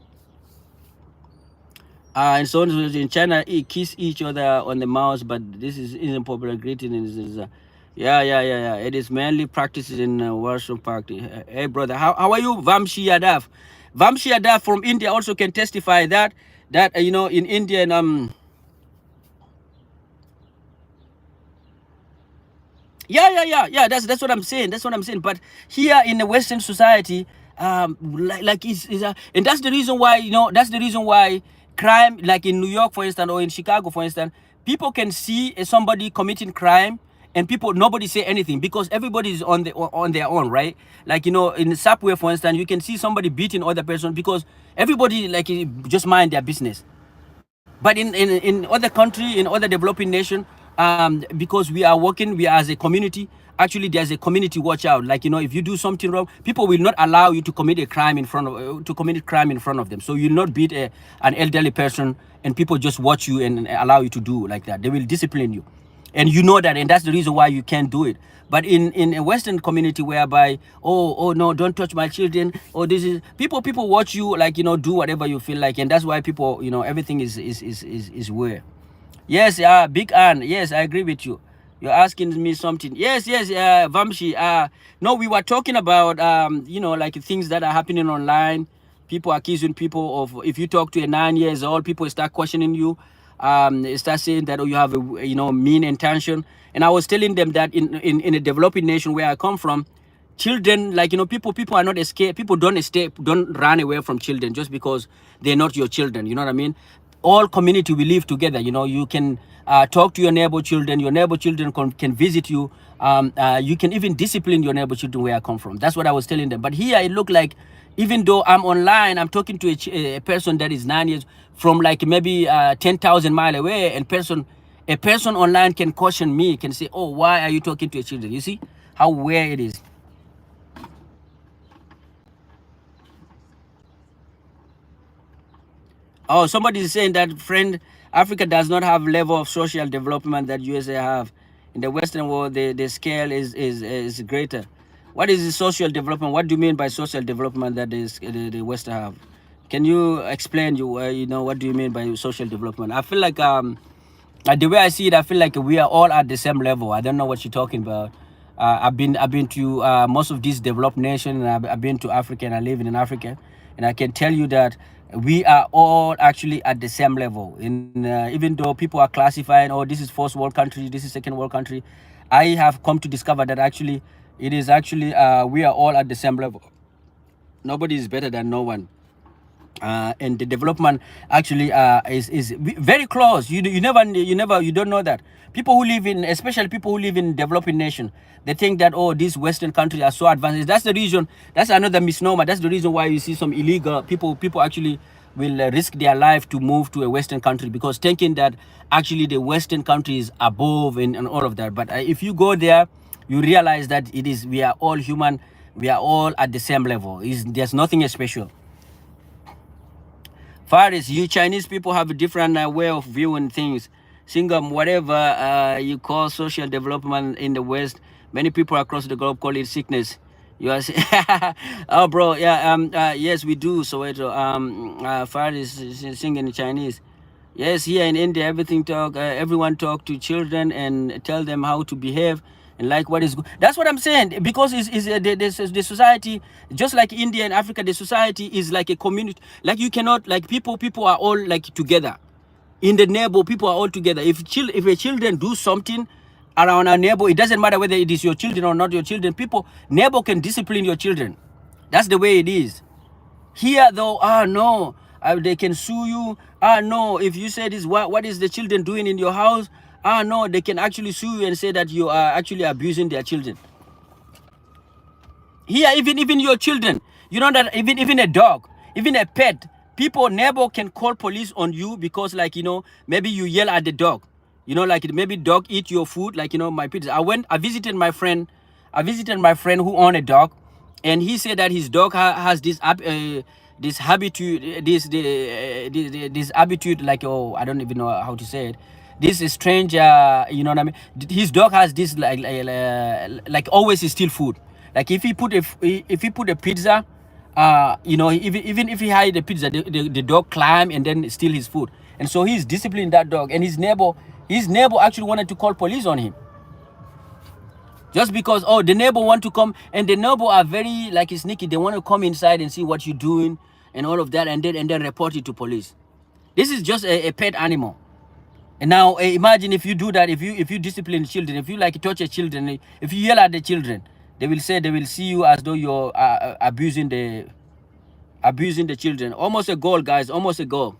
And so in China, kiss each other on the mouth, but this isn't popular greeting. Yeah. It is mainly practiced in Warsaw Park. Hey, brother, how are you, Vamshi Yadav? Vamshi Yadav from India also can testify that you know, in India and Yeah. That's what I'm saying. That's what I'm saying. But here in the Western society, like and that's the reason why, you know, that's the reason why crime, like in New York, for instance, or in Chicago, for instance, people can see somebody committing crime, and nobody say anything because everybody is on their own, right? Like, you know, in the subway, for instance, you can see somebody beating other person because everybody like just mind their business. But in other country, in other developing nation, because we are working, we are as a community. Actually, there's a community watch out. Like, you know, if you do something wrong, people will not allow you to commit a crime in front of them. So you'll not beat an elderly person, and people just watch you and allow you to do like that. They will discipline you, and you know that, and that's the reason why you can't do it. But in a Western community whereby, oh no, don't touch my children, or this is people watch you, like, you know, do whatever you feel like, and that's why people, you know, everything is weird. Yes, Big Ann, yes, I agree with you. You're asking me something. Yes, Vamshi. No, we were talking about you know, like things that are happening online. People accusing people of, if you talk to a 9 years old, people start questioning you, start saying that, oh, you have a, you know, mean intention. And I was telling them that in a developing nation where I come from, children, like, you know, people are not scared. People don't run away from children just because they're not your children. You know what I mean? All community we live together. You know, you can talk to your neighbor children. Your neighbor children can visit you. You can even discipline your neighbor children where I come from. That's what I was telling them. But here it looked like, even though I'm online, I'm talking to a person that is 9 years from like maybe 10,000 miles away, and a person online can caution me, can say, oh, why are you talking to your children? You see how weird it is. Oh, somebody is saying that, friend, Africa does not have level of social development that USA have. In the Western world, the scale is greater. What is the social development? What do you mean by social development that the Western have? Can you explain, you know, what do you mean by social development? I feel like the way I see it, I feel like we are all at the same level. I don't know what you're talking about. I've been to most of these developed nations, and I've been to Africa, and I live in Africa, and I can tell you that we are all actually at the same level. In even though people are classifying, oh, this is first world country, this is second world country, I have come to discover that actually it is actually we are all at the same level. Nobody is better than no one. And the development actually is very close. You don't know that. People who live in, especially people who live in developing nation, they think that, oh, these Western countries are so advanced. That's the reason. That's another misnomer. That's the reason why you see some illegal people actually will risk their life to move to a Western country, because thinking that actually the Western country is above and all of that. But if you go there, you realize that we are all human. We are all at the same level. There's nothing special. Faris, you Chinese people have a different way of viewing things. Singam, whatever you call social development in the West, many people across the globe call it sickness. You are oh, bro, yeah, yes, we do. So Faris is singing in Chinese. Yes, here in India, everyone talk to children and tell them how to behave and like what is good. That's what I'm saying, because the society, just like India and Africa, the society is like a community. Like, you cannot, like, people are all like together. In the neighbor, people are all together. If a children do something around our neighbor, it doesn't matter whether it is your children or not your children. Neighbor can discipline your children. That's the way it is. Here though, no, they can sue you. No, if you say this, what is the children doing in your house? No, they can actually sue you and say that you are actually abusing their children. Here, even your children, you know that even a dog, even a pet, people neighbor can call police on you because like maybe you yell at the dog, like maybe dog eat your food, like my pizza. I visited my friend, who owned a dog, and he said that his dog has this habitude, this habitude, like, oh, I don't even know how to say it. This is strange, you know what I mean. His dog has this like always steal food. Like if he put a pizza, even if he hide the pizza, the dog climb and then steal his food. And so he's disciplining that dog. And his neighbor actually wanted to call police on him, just because, oh, the neighbor want to come, and the neighbor are very like sneaky. They want to come inside and see what you're doing and all of that, and then report it to police. This is just a pet animal. And now imagine if you do that, if you discipline children, if you like torture children, if you yell at the children, they will see you as though you're abusing the children. Almost a goal, guys. Almost a goal.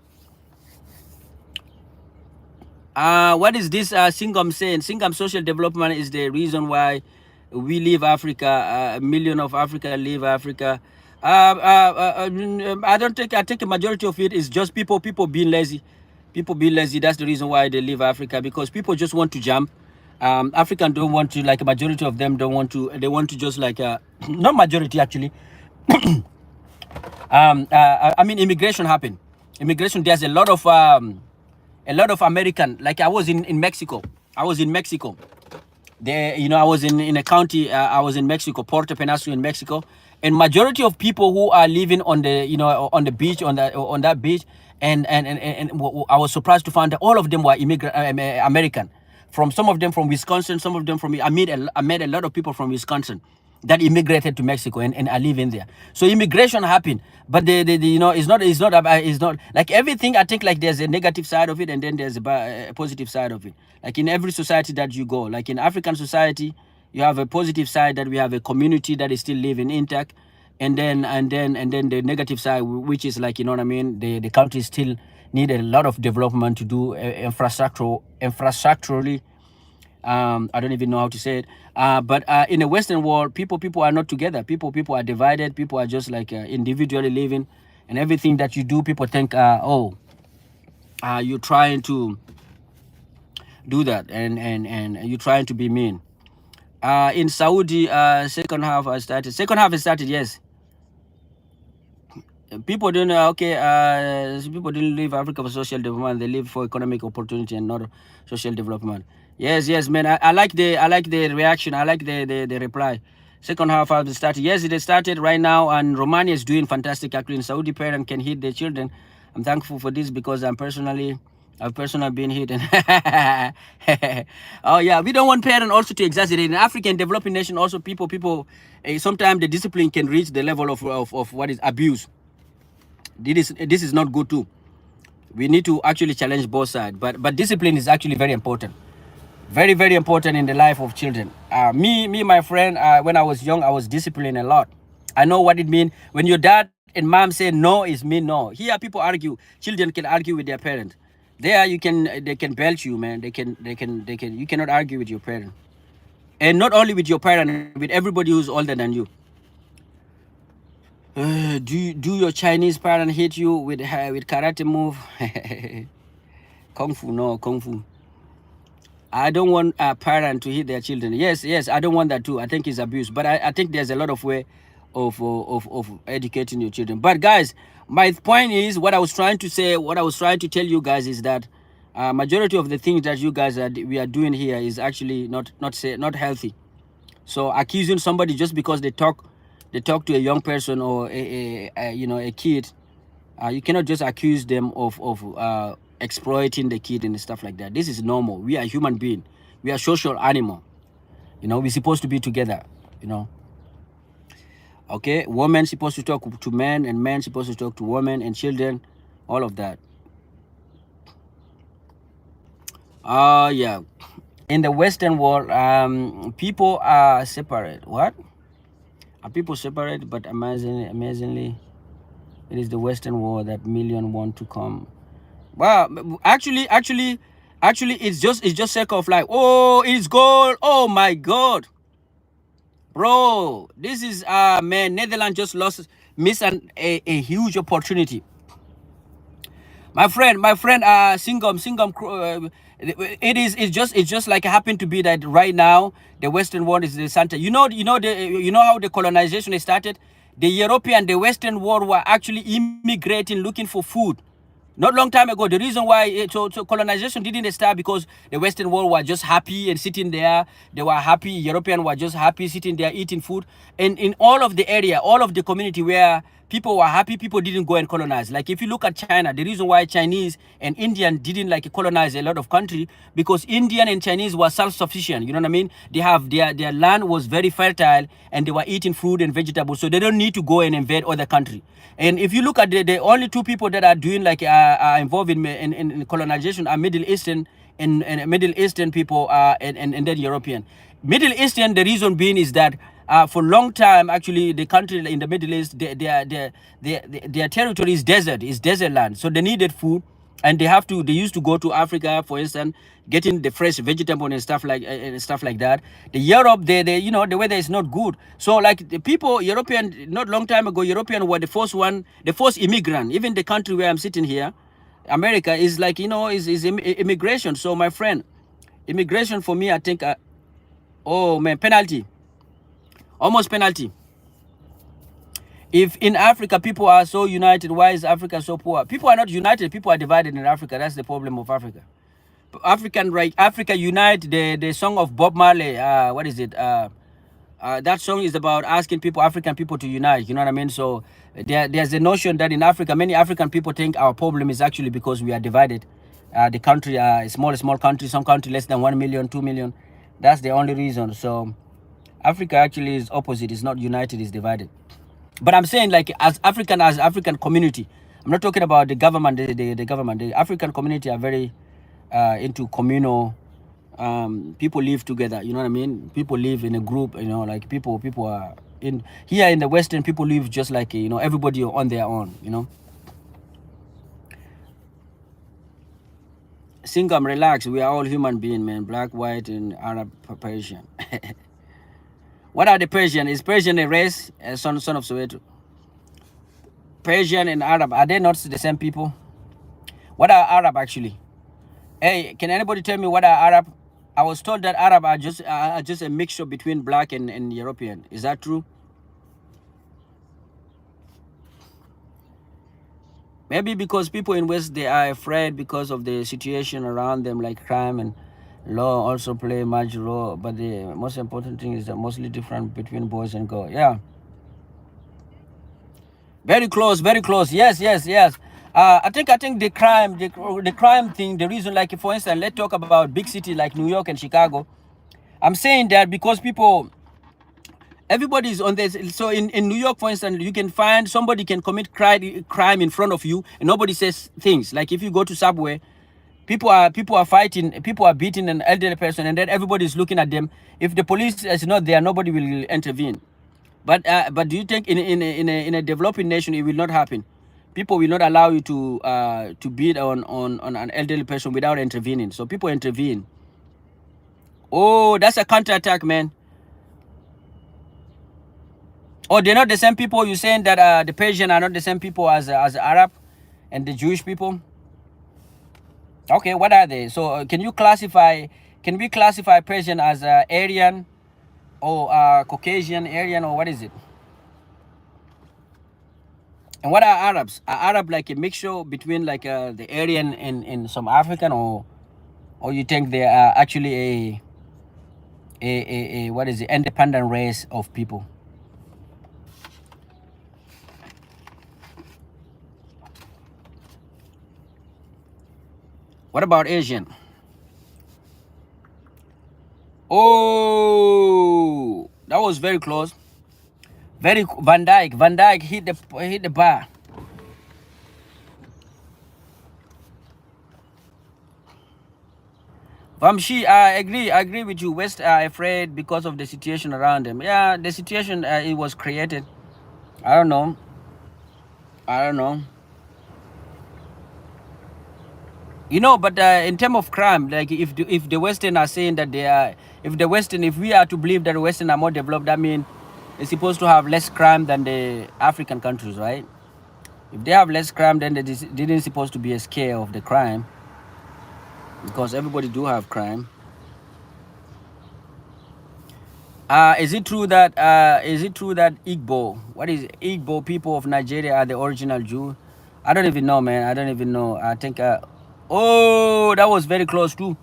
What is this Singam saying? Singam social development is the reason why we leave Africa. A million of Africa leave Africa. I don't think. I think a majority of it is just people being lazy. People being lazy. That's the reason why they leave Africa, because people just want to jump. African don't want to, like a majority of them don't want to. They want to just like not majority actually. I mean, immigration happened. Immigration. There's a lot of American. Like I was in Mexico. I was in Mexico. There, I was in a county. I was in Mexico, Puerto Peñasco in Mexico, and majority of people who are living on the on the beach, on that beach, and I was surprised to find that all of them were American. From some of them from Wisconsin, some of them from I met a lot of people from Wisconsin that immigrated to Mexico and are living there. So immigration happened, but it's not like everything. I think like there's a negative side of it, and then there's a positive side of it. Like in every society that you go, like in African society, you have a positive side that we have a community that is still living intact, and then the negative side, which is like, you know what I mean, the country still need a lot of development to do infrastructurally. I don't even know how to say it. But in the Western world, people are not together. People are divided. People are just like individually living, and everything that you do, people think, you're trying to do that, and you're trying to be mean. In Saudi, second half has started. Yes. People don't people didn't leave Africa for social development. They live for economic opportunity and not social development. Yes, man. I like the reaction. I like the reply. Second half has started. Yes, it has started right now, and Romania is doing fantastic. Actually, in Saudi, parents can hit their children. I'm thankful for this because I've personally been hit. Oh yeah, we don't want parents also to exaggerate. In African developing nation, also people sometimes the discipline can reach the level of what is abuse. This is not good too. We need to actually challenge both sides, but discipline is actually very important, very, very important in the life of children. My friend, when I was young, I was disciplined a lot. I know what it means when your dad and mom say no is mean no. Here people argue. Children can argue with their parents. There they can belt you, man. They can you cannot argue with your parent, and not only with your parent, with everybody who's older than you. Do your Chinese parent hit you with karate move? Kung fu, no, kung fu. I don't want a parent to hit their children. Yes, I don't want that too. I think it's abuse, but I think there's a lot of way of educating your children. But guys, my point is, what I was trying to tell you guys is that majority of the things that you guys we are doing here is actually not healthy. So accusing somebody just because they talk to a young person or a kid, you cannot just accuse them of exploiting the kid and stuff like that. This is normal. We are human being. We are social animal. We're supposed to be together. Okay, women supposed to talk to men, and men supposed to talk to women and children, all of that. Yeah. In the Western world, people are separate. What? Are people separate? But amazingly, it is the Western world that millions want to come. Well, actually, it's just circle of life. Oh, it's gold. Oh my God. Bro, this is man, Netherlands just miss a huge opportunity. My friend, Singam, it's just like it happened to be that right now the Western world is the center. You know how the colonization started. The Western world were actually immigrating, looking for food. Not long time ago, the reason why so colonization didn't start because the Western world were just happy and sitting there. They were happy. Europeans were just happy sitting there eating food. And in all of the area, all of the community where people were happy, people didn't go and colonize. Like if you look at China, the reason why Chinese and Indian didn't like colonize a lot of country because Indian and Chinese were self-sufficient. You know what I mean? They have their land was very fertile and they were eating fruit and vegetables, so they don't need to go and invade other country. And if you look at the only two people that are doing like are involved in colonization are Middle Eastern and Middle Eastern people and then European. Middle Eastern, the reason being is that for a long time, actually, the country in the Middle East, their territory is desert land. So they needed food, and they used to go to Africa, for instance, getting the fresh vegetable and stuff like that. The Europe, the weather is not good. So like the people, European, not long time ago, European were the first immigrant. Even the country where I'm sitting here, America is like is immigration. So my friend, immigration for me, I think, oh man, penalty. Almost penalty. If in Africa people are so united, why is Africa so poor? People are not united, people are divided in Africa. That's the problem of Africa. Africa Unite, the song of Bob Marley, what is it? That song is about asking people, African people, to unite. You know what I mean? So there's a notion that in Africa, many African people think our problem is actually because we are divided. The country, small country, some country less than 1 million, 2 million. That's the only reason. So Africa actually is opposite. It's not united, it's divided. But I'm saying like as African community, I'm not talking about the government. The government, the African community are very into communal. People live together. You know what I mean? People live in a group. Like people are in here in the Western. People live just like everybody on their own. Singam, relax. We are all human beings, man. Black, white, and Arab, Persian. What are the Persian? Is Persian a race? Son of Soweto. Persian and Arab, are they not the same people? What are Arab actually? Hey, can anybody tell me what are Arab? I was told that Arab are just a mixture between black and European. Is that true? Maybe because people in West, they are afraid because of the situation around them, like crime and law also play a major role. But the most important thing is that mostly different between boys and girls. Yeah. Very close, very close. Yes. I think the crime thing, the reason, like for instance, let's talk about big city like New York and Chicago. I'm saying that because everybody is on this. So in New York, for instance, you can find somebody can commit crime in front of you and nobody says things. Like if you go to Subway, people are fighting, people are beating an elderly person, and then everybody is looking at them. If the police is not there, nobody will intervene. But do you think in a developing nation it will not happen? People will not allow you to beat on an elderly person without intervening. So people intervene. Oh, that's a counterattack, man. Oh, they're not the same people. You're saying that the Persian are not the same people as Arab and the Jewish people? Okay, what are they? So can we classify Persian as Aryan or Caucasian, Aryan, or what is it? And what are Arabs? Are Arab like a mixture between like the Aryan and some African, or you think they are actually a what is it, independent race of people? What about Asian? Oh, that was very close. Very Van Dyke hit the bar. Vamshi, I agree with you. West are afraid because of the situation around them. Yeah, the situation it was created. I don't know. You know, but in terms of crime, like if the Western are saying that they are, if we are to believe that the Western are more developed, that means it's supposed to have less crime than the African countries, right? If they have less crime, then they didn't supposed to be scared of the crime, because everybody do have crime. Is it true that Igbo, what is it? Igbo people of Nigeria are the original Jew? I don't even know, man. I don't even know. I think oh, that was very close too.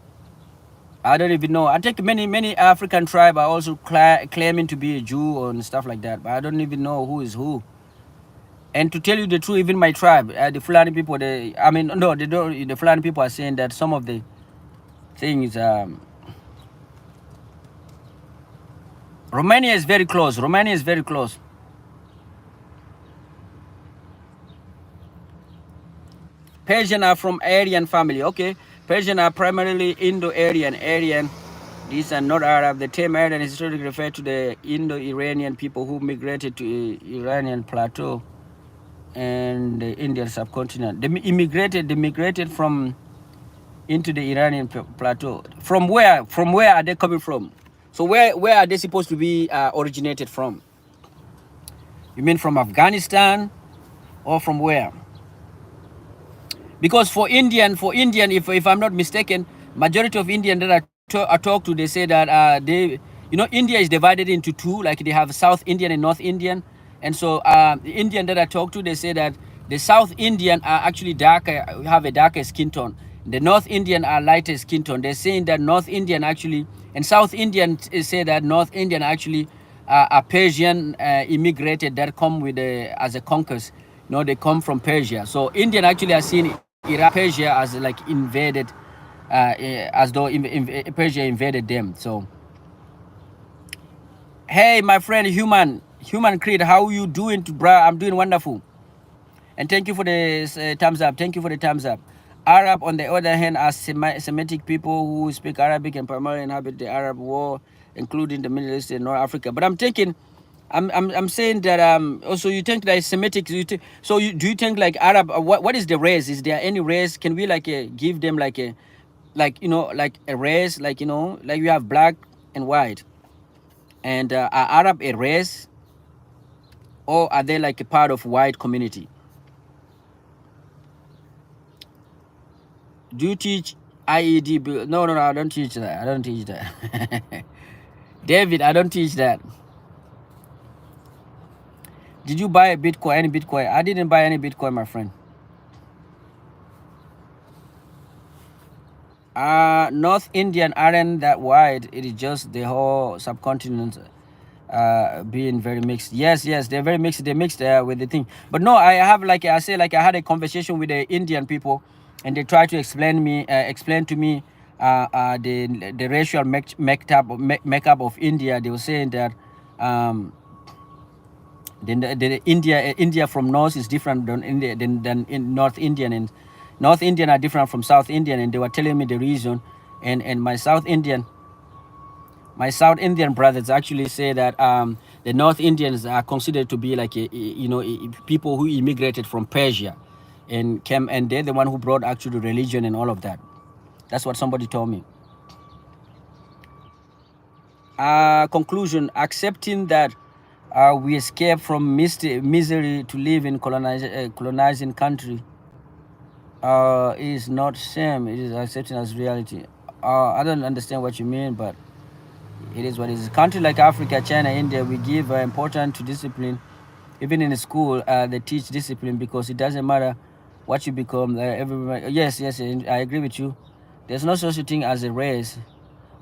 I don't even know. I think many African tribe are also claiming to be a Jew and stuff like that, but I don't even know who is who. And to tell you the truth, even my tribe, the Fulani people, I mean, no, they don't. The Fulani people are saying that some of the things, Romania is very close. Romania is very close. Persian are from Aryan family. Okay, Persian are primarily Indo-Aryan. Aryan, these are not Arab. The term Aryan is historically referred to the Indo-Iranian people who migrated to Iranian plateau and the Indian subcontinent. They migrated from into the Iranian plateau. From where? From where are they coming from? So where are they supposed to be originated from? You mean from Afghanistan or from where? Because for Indian, if I'm not mistaken, majority of Indian that I talk to, they say that India is divided into two, like they have South Indian and North Indian. And so the Indian that I talk to, they say that the South Indian are actually darker, have a darker skin tone. The North Indian are lighter skin tone. They're saying that North Indian actually, and South Indian say that North Indian actually are Persian immigrated that come with as a conquest. They come from Persia. So Indian actually are seen Iraq, Persia as like invaded, as though Persia invaded them. So, hey, my friend, human creed, how you doing, bro? I'm doing wonderful, and thank you for the thumbs up. Thank you for the thumbs up. Arab, on the other hand, are Semitic people who speak Arabic and primarily inhabit the Arab world, including the Middle East and North Africa. But I'm thinking, I'm saying that also you think that Semitic. Do you think like Arab? What is the race? Is there any race? Can we like give them like a like a race, like like you have black and white, and are Arab a race, or are they like a part of white community? Do you teach IED? No, I don't teach that. I don't teach that. David, I don't teach that. Did you buy a Bitcoin? Any Bitcoin? I didn't buy any Bitcoin, my friend. North Indian aren't that wide. It is just the whole subcontinent being very mixed. Yes, they're very mixed. They're mixed with the thing. But no, I have I had a conversation with the Indian people, and they tried to explain to me the racial makeup of India. They were saying that the India from North is different than in North Indian, and North Indian are different from South Indian, and they were telling me the reason. And my South Indian brothers actually say that the North Indians are considered to be like people who immigrated from Persia and came, and they're the one who brought actually religion and all of that. That's what somebody told me. Conclusion: accepting that we escape from misery to live in colonizing country is not shame. It is accepting as reality. I don't understand what you mean, but it is what it is. Country like Africa, China, India, we give importance to discipline. Even in school, they teach discipline because it doesn't matter what you become. Everybody, yes, I agree with you. There's no such a thing as a race.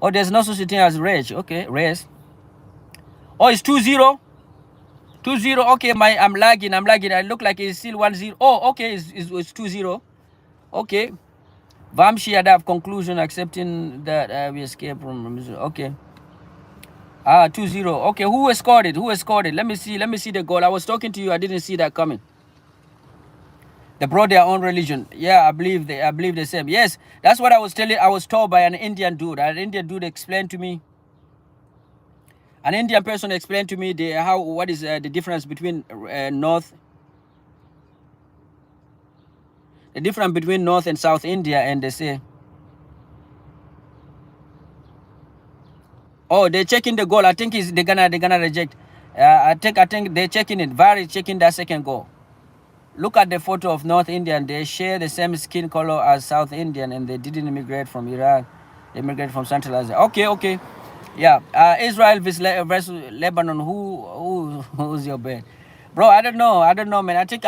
Oh, there's no such a thing as race. Okay, race. Oh, it's 2-0. 2-0. Okay, I'm lagging. I look like it's still 1-0. Oh, okay, it's 2-0. Okay. Vamshi Adav conclusion accepting that we escape from. Okay. 2-0. Okay, who has scored it? Let me see the goal. I was talking to you. I didn't see that coming. They brought their own religion. Yeah, I believe the same. Yes, that's what I was telling. I was told by an Indian dude. An Indian dude explained to me. An Indian person explained to me what is the difference between North. The difference between North and South India, and they say, oh, they're checking the goal. I think they're gonna reject. I think they're checking it. VAR is checking that second goal. Look at the photo of North Indian. They share the same skin color as South Indian, and they didn't immigrate from Iran. They immigrated from Central Asia. Okay. Yeah. Israel versus Lebanon. Who's your bet, bro? I don't know, man. I think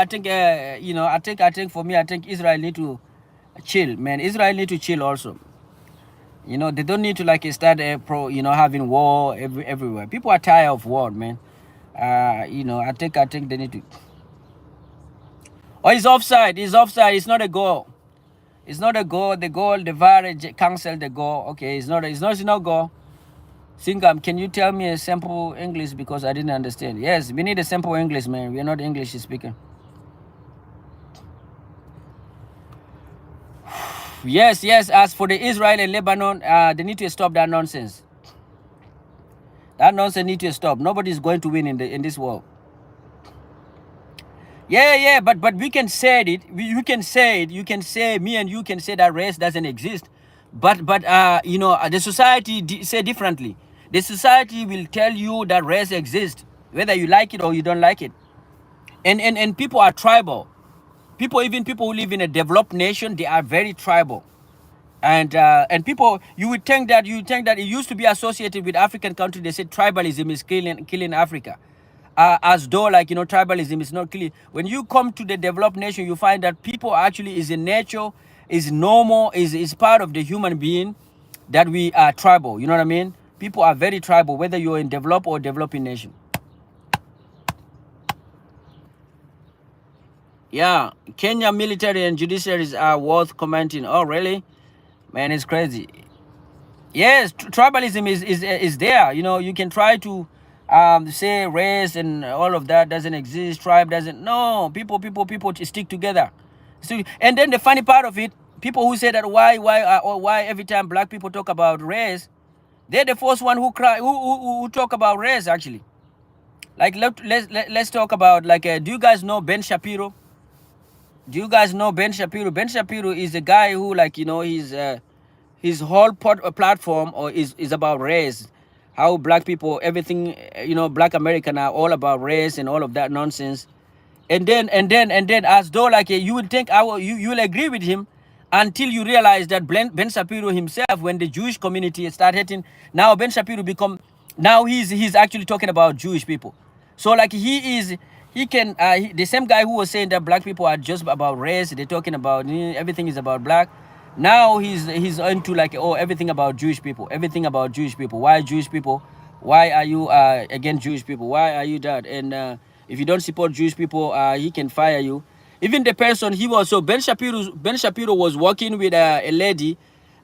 you know. I think for me, I think Israel need to chill, man. Israel need to chill also. You know, they don't need to like start having war everywhere. People are tired of war, man. You know, I think they need to. Oh, it's offside. It's offside. It's not a goal. It's not a goal. The goal, the VAR cancelled the goal. Okay, it's not goal. Singam, can you tell me a simple English because I didn't understand? Yes, we need a simple English, man. We're not English speaker. Yes. As for the Israel and Lebanon, they need to stop that nonsense. That nonsense need to stop. Nobody's going to win in this world. Yeah, but we can say it. You can say it. You can say, me and you can say that race doesn't exist. But you know, the society say differently. The society will tell you that race exists, whether you like it or you don't like it. And people are tribal. Even people who live in a developed nation, they are very tribal. And people, you would think that it used to be associated with African countries. They said tribalism is killing Africa. As though, like, you know, tribalism is not clear. When you come to the developed nation, you find that people actually is in nature, is normal, is part of the human being, that we are tribal. You know what I mean? People are very tribal, whether you're in developed or developing nation. Yeah, Kenya military and judiciaries are worth commenting. Oh, really? Man, it's crazy. Yes, tribalism is there. You know, you can try to say race and all of that doesn't exist. Tribe doesn't. No, people stick together. So, and then the funny part of it, people who say that why every time black people talk about race, they're the first one who cry who talk about race actually. Like let's talk about, like, do you guys know Ben Shapiro? Do you guys know Ben Shapiro? Ben Shapiro is a guy who, like, you know, his whole platform is about race, how black people, everything, you know, black American are all about race and all of that nonsense. And then as though, like, you would think you'll agree with him until you realize that Ben Shapiro himself, when the Jewish community start hating, now Ben Shapiro now he's actually talking about Jewish people. So, like, the same guy who was saying that black people are just about race, they're talking about everything is about black. Now he's into, like, oh, everything about Jewish people. Why Jewish people? Why are you against Jewish people? Why are you that? And if you don't support Jewish people, he can fire you. Even the person Ben Shapiro was working with a lady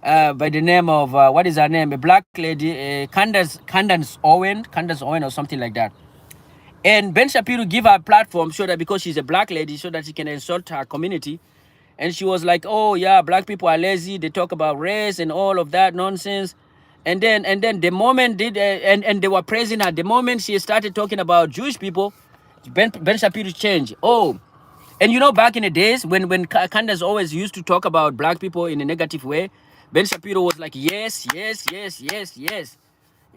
by the name of what is her name? A black lady, Candace Owen or something like that. And Ben Shapiro give her a platform so that, because she's a black lady, so that she can insult her community. And she was like, oh yeah, black people are lazy, they talk about race and all of that nonsense. And then the moment and they were praising her, the moment she started talking about Jewish people, Ben Shapiro changed. Oh, and you know, back in the days when Candace always used to talk about black people in a negative way, Ben Shapiro was like, yes.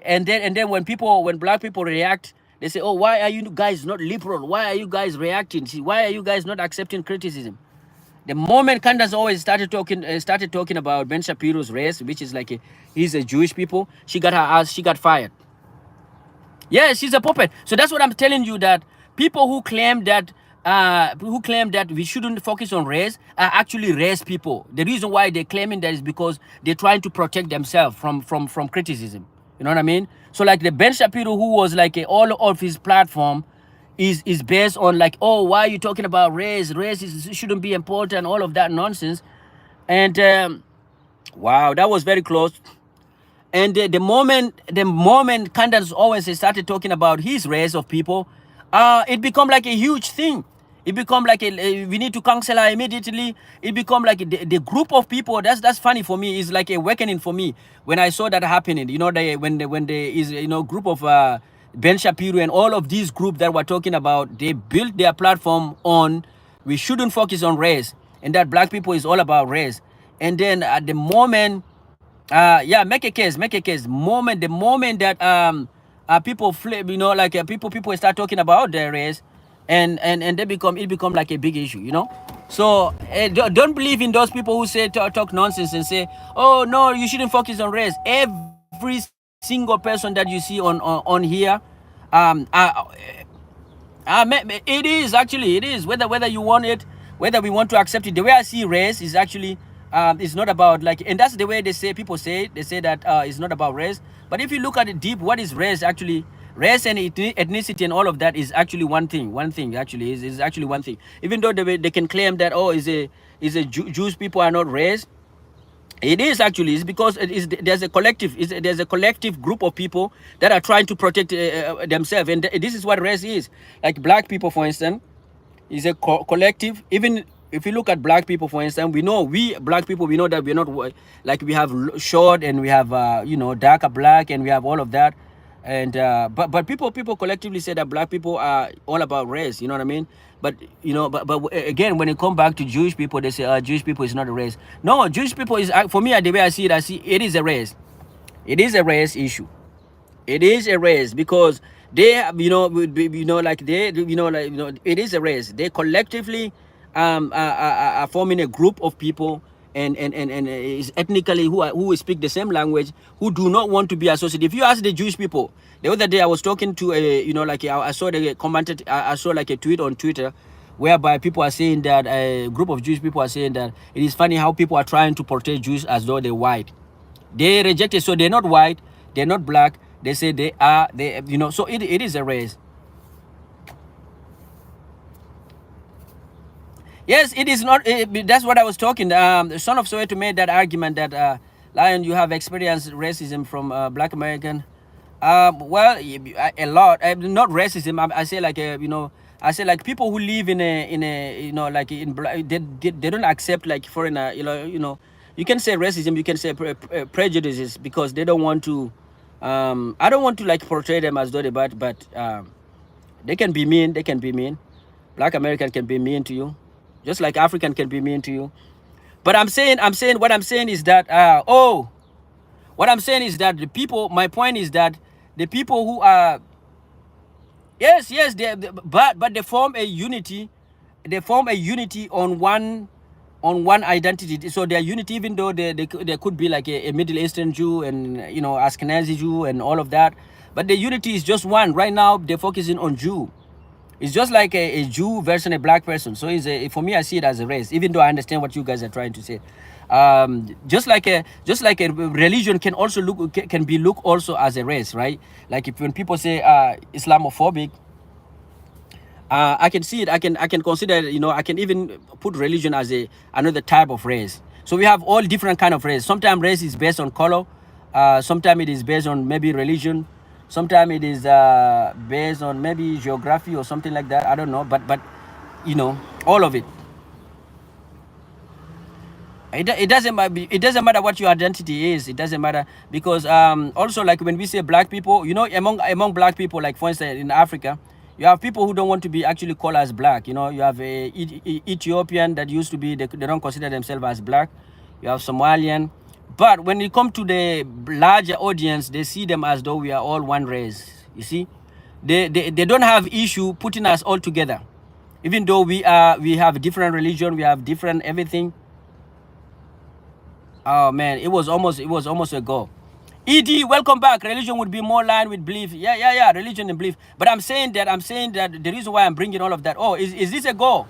And then when black people react, they say, oh, why are you guys not liberal? Why are you guys reacting? See, why are you guys not accepting criticism? The moment Candace always started talking about Ben Shapiro's race, which is like he's a Jewish people, she got fired. Yeah, she's a puppet. So that's what I'm telling you, that people who claim that we shouldn't focus on race are actually race people. The reason why they're claiming that is because they're trying to protect themselves from criticism. You know what I mean? So, like, the Ben Shapiro, who was like all of his platform is based on, like, oh, why are you talking about race? Race shouldn't be important, all of that nonsense. And wow, that was very close. And the moment Candace Owens started talking about his race of people, it become like a huge thing. It become like we need to cancel her immediately. It become like the group of people. That's funny for me. It's like a awakening for me when I saw that happening. You know, when there is, you know, group of Ben Shapiro and all of these groups that we're talking about, they built their platform on we shouldn't focus on race. and that black people is all about race. And then at the moment, yeah, make a case, make a case. The moment that people flip, you know, like people start talking about their race, and they become like a big issue, you know. So don't believe in those people who say talk nonsense and say, oh no, you shouldn't focus on race. Every single person that you see on here, um, uh, it is actually, it is, whether you want it, whether we want to accept it. The way I see race is actually, it's not about like, and that's the way they say, people say it. They say that it's not about race. But if you look at it deep, what is race actually? Race and ethnicity and all of that is actually one thing. One thing actually is actually one thing. Even though they can claim that, oh, Jewish people are not race, it is actually, it's because there's a collective, there's a collective group of people that are trying to protect themselves, and this is what race is. Like black people, for instance, is a collective. Even if you look at black people, for instance, we black people, we know that we're not like, we have short and we have darker black, and we have all of that. And but people collectively say that black people are all about race, you know what I mean? But again, when it come back to Jewish people, they say Jewish people is not a race. No, Jewish people is, for me, the way I see it is a race. It is a race issue. It is a race because they, it is a race. They collectively are forming a group of people, and is ethnically who speak the same language, who do not want to be associated. If you ask the Jewish people, the other day I was talking to I saw the commented, I saw like a tweet on Twitter, whereby people are saying that a group of Jewish people are saying that it is funny how people are trying to portray Jews as though they're white. They reject it, so they're not white, they're not black. They say so it is a race. Yes, it is not. That's what I was talking. The son of Soweto made that argument that Lion, you have experienced racism from Black American. Well, a lot. Not racism. I say like I say like people who live in a like they don't accept like foreigner. You can say racism. You can say prejudices, because they don't want to. I don't want to like portray them as though they bad, but they can be mean. They can be mean. Black American can be mean to you, just like African can be mean to you. But what I'm saying is that what I'm saying is that the people. My point is that the people who are, yes, but they form a unity. They form a unity on one identity. So their unity, even though they could be like a Middle Eastern Jew and Ashkenazi Jew and all of that, but the unity is just one. Right now they're focusing on Jew. It's just like a Jew versus a black person. So for me, I see it as a race, even though I understand what you guys are trying to say. Just like a religion can also be looked also as a race, right? Like when people say Islamophobic, I can see it. I can consider, I can even put religion as another type of race. So we have all different kind of race. Sometimes race is based on color. Sometimes it is based on maybe religion. Sometimes it is based on maybe geography or something like that. I don't know, but all of it. It doesn't matter what your identity is. It doesn't matter, because also like when we say black people, among black people, like for instance in Africa, you have people who don't want to be actually called as black. You have a Ethiopian that used to be, they don't consider themselves as black. You have Somalian. But when it comes to the larger audience, they see them as though we are all one race. You see, they don't have issue putting us all together, even though we have different religion, we have different everything. Oh man, it was almost a goal. Ed, welcome back. Religion would be more aligned with belief. Yeah. Religion and belief. But I'm saying that the reason why I'm bringing all of that. Oh, is this a goal?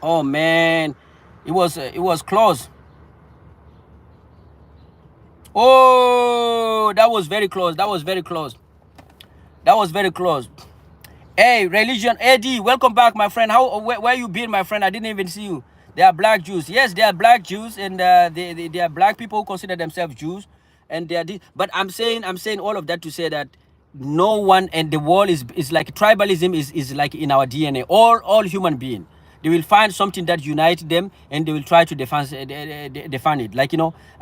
Oh man, it was close. Oh, that was very close. That was very close. Hey, religion, Eddie, welcome back, my friend. Where you been, my friend? I didn't even see you. They are black Jews. Yes, they are black Jews, and they are black people who consider themselves Jews, and they are. But I'm saying all of that to say that no one, and the world is like tribalism is like in our DNA. All human beings, they will find something that unites them, and they will try to defend it. Like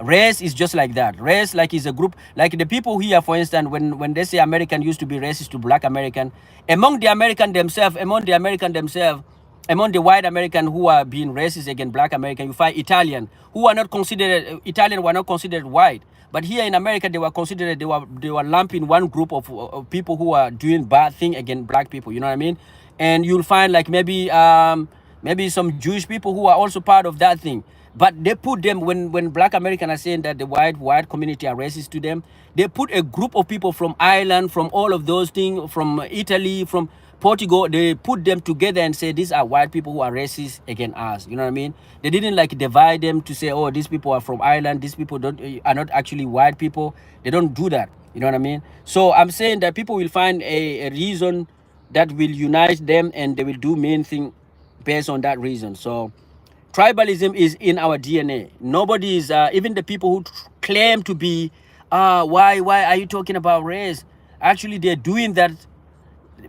race is just like that. Race like is a group. Like the people here, for instance, when they say American used to be racist to black American, among the American themselves, among the white American who are being racist against black American, you find Italian who are not considered Italian were not considered white, but here in America they were considered they were lumped in one group of people who are doing bad thing against black people. You know what I mean? And you'll find like maybe some Jewish people who are also part of that thing. But they put them when black Americans are saying that the white community are racist to them, they put a group of people from Ireland, from all of those things, from Italy, from Portugal, they put them together and say these are white people who are racist against us. You know what I mean? They didn't like divide them to say, oh, these people are from Ireland, these people are not actually white people. They don't do that. You know what I mean? So I'm saying that people will find a reason that will unite them, and they will do main thing based on that reason. So tribalism is in our DNA. Nobody is, even the people who claim to be, why are you talking about race? Actually, they're doing that.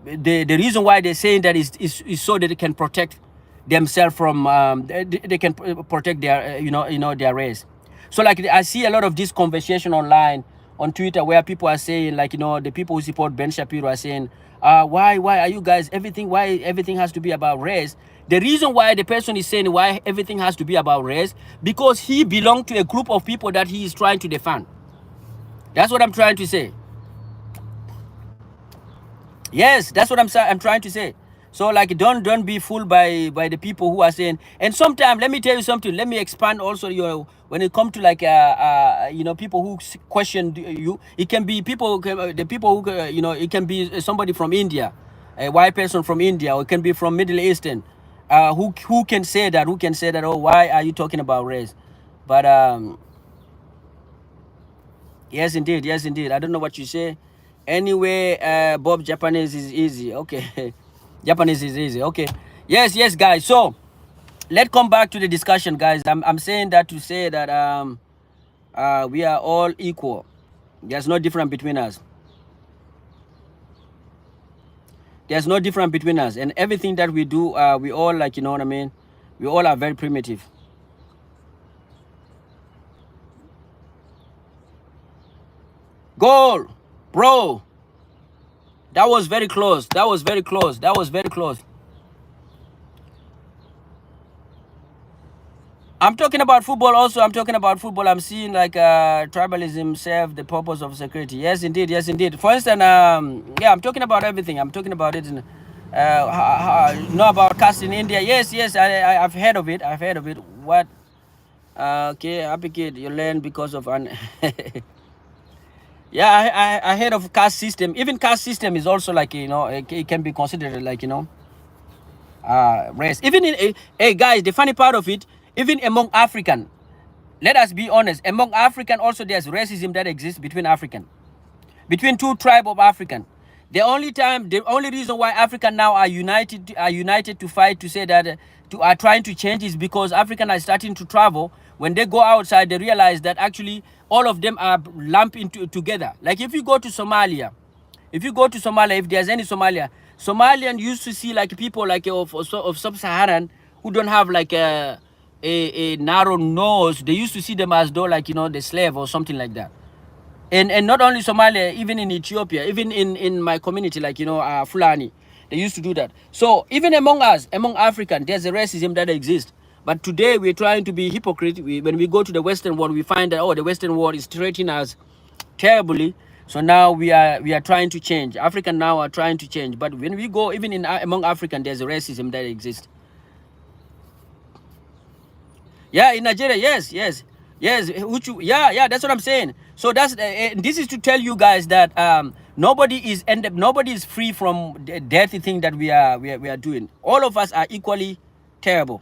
The reason why they're saying that is so that they can protect themselves from, they can protect their, their race. So like I see a lot of this conversation online on Twitter where people are saying like, the people who support Ben Shapiro are saying, why are you guys, why everything has to be about race? The reason why the person is saying why everything has to be about race, because he belongs to a group of people that he is trying to defend. That's what I'm trying to say. Yes, that's what I'm trying to say. So like don't be fooled by the people who are saying. And sometimes let me tell you something. Let me expand also your when it comes to like people who question you. It can be people the people who it can be somebody from India, a white person from India, or it can be from Middle Eastern. Who can say that? Who can say that? Oh, why are you talking about race? But yes, indeed. Yes, indeed. I don't know what you say. Anyway, Bob, Japanese is easy. Okay. Japanese is easy. Okay. Yes, guys. So let's come back to the discussion, guys. I'm saying that to say that we are all equal. There's no difference between us. There's no difference between us. And everything that we do, we all like, you know what I mean? We all are very primitive. Goal, bro. That was very close. That was very close. That was very close. I'm talking about football also. I'm talking about football. I'm seeing like tribalism serve the purpose of security. Yes, indeed. Yes, indeed. For instance, yeah, I'm talking about everything. I'm talking about it. Know about caste in India. Yes, I've heard of it. I've heard of it. What? Okay, happy kid. You learn because of an. Yeah, I heard of caste system. Even caste system is also like, it can be considered like, race. Even in, hey guys, the funny part of it, even among African, let us be honest, among African also there's racism that exists between African, between two tribes of African. The only reason why African now are united to fight to say that are trying to change is because African are starting to travel. When they go outside, they realize that actually all of them are lumped into together. Like if you go to Somalia, if there's any Somalian used to see like people like of sub-Saharan who don't have like a narrow nose. They used to see them as though like the slave or something like that. And not only Somalia, even in Ethiopia, even in my community, like Fulani, they used to do that. So even among us, among African, there's a racism that exists. But today we're trying to be hypocrite. When we go to the Western world, we find that the Western world is treating us terribly. So now we are trying to change. African now are trying to change. But when we go even among African, there's a racism that exists. Yeah, in Nigeria, yes. Yeah, that's what I'm saying. So that's this is to tell you guys that nobody is free from the dirty thing that we are doing. All of us are equally terrible.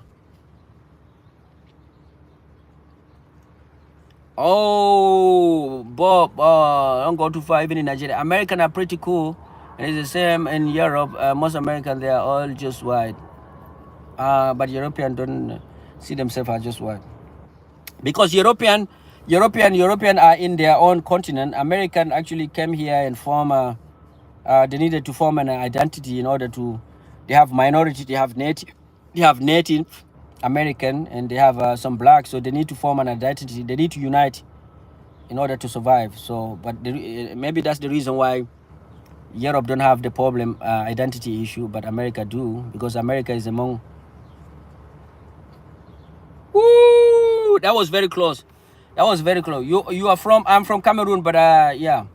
Oh, Bob, don't go too far. Even in Nigeria, Americans are pretty cool, and it's the same in Europe. Most Americans, they are all just white, but European don't see themselves as just white, because European are in their own continent. American actually came here and form they needed to form an identity in order to. They have minority, they have native American, and they have some black, so they need to form an identity. They need to unite in order to survive. So, but maybe that's the reason why Europe don't have the problem identity issue, but America do, because America is among Woo, that was very close. That was very close. You are from, I'm from Cameroon, but yeah.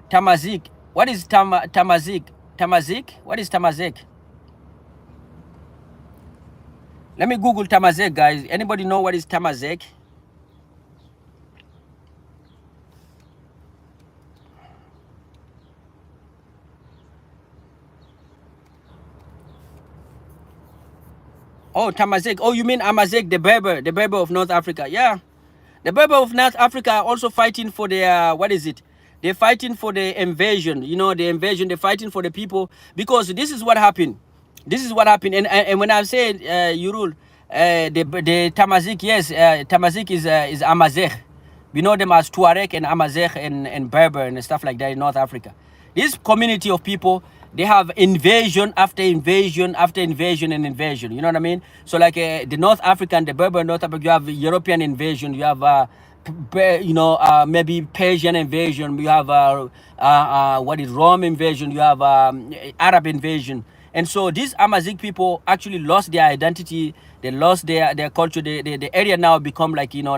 Tamazight. What is Tamazight? Tamazight? What is Tamazight? Let me Google Tamazight, guys. Anybody know what is Tamazight? Oh, Tamazight. Oh, you mean Amazigh, the Berber of North Africa? Yeah, the Berber of North Africa are also fighting for their, what is it? They're fighting for the invasion. You know, the invasion. They're fighting for the people, because this is what happened. This is what happened. And when I say Yurul, the Tamazight, yes, Tamazight is Amazigh. We know them as Tuareg and Amazigh and Berber and stuff like that in North Africa. This community of people, they have invasion after invasion after invasion and invasion. You know what I mean? So like the North African, the Berber North Africa, you have European invasion, you have you know, maybe Persian invasion, you have what is Rome invasion, you have Arab invasion. And so these Amazigh people actually lost their identity, they lost their culture. The area now become like, you know,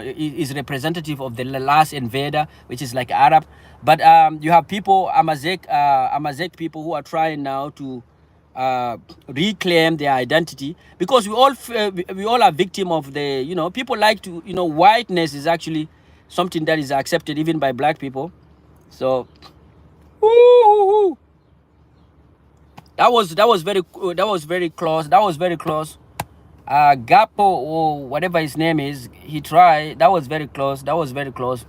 is representative of the last invader, which is like Arab. But you have people, Amazigh people, who are trying now to reclaim their identity, because we all are victim of the, you know, people like to, you know, whiteness is actually something that is accepted even by black people. So woo, that was very close. That was very close. Gapo, or whatever his name is, he tried. That was very close. That was very close.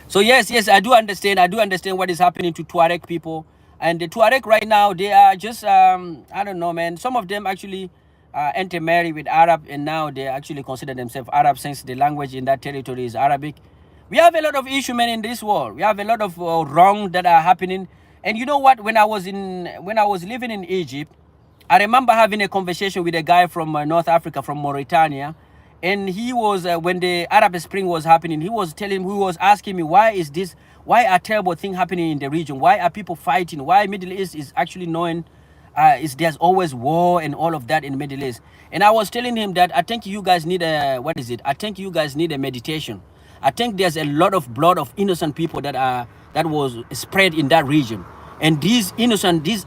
So yes, I do understand. I do understand what is happening to Tuareg people. And the Tuareg right now, they are just, I don't know, man. Some of them actually intermarry with Arab, and now they actually consider themselves Arab, since the language in that territory is Arabic. We have a lot of issue, man, in this world. We have a lot of wrong that are happening. And you know what? When I was living in Egypt, I remember having a conversation with a guy from North Africa, from Mauritania, and he was when the Arab Spring was happening, he was asking me, why are terrible things happening in the region? Why are people fighting? Why Middle East is actually knowing there's always war and all of that in the Middle East? And I was telling him that I think you guys need I think you guys need a meditation. I think there's a lot of blood of innocent people that was spread in that region. And these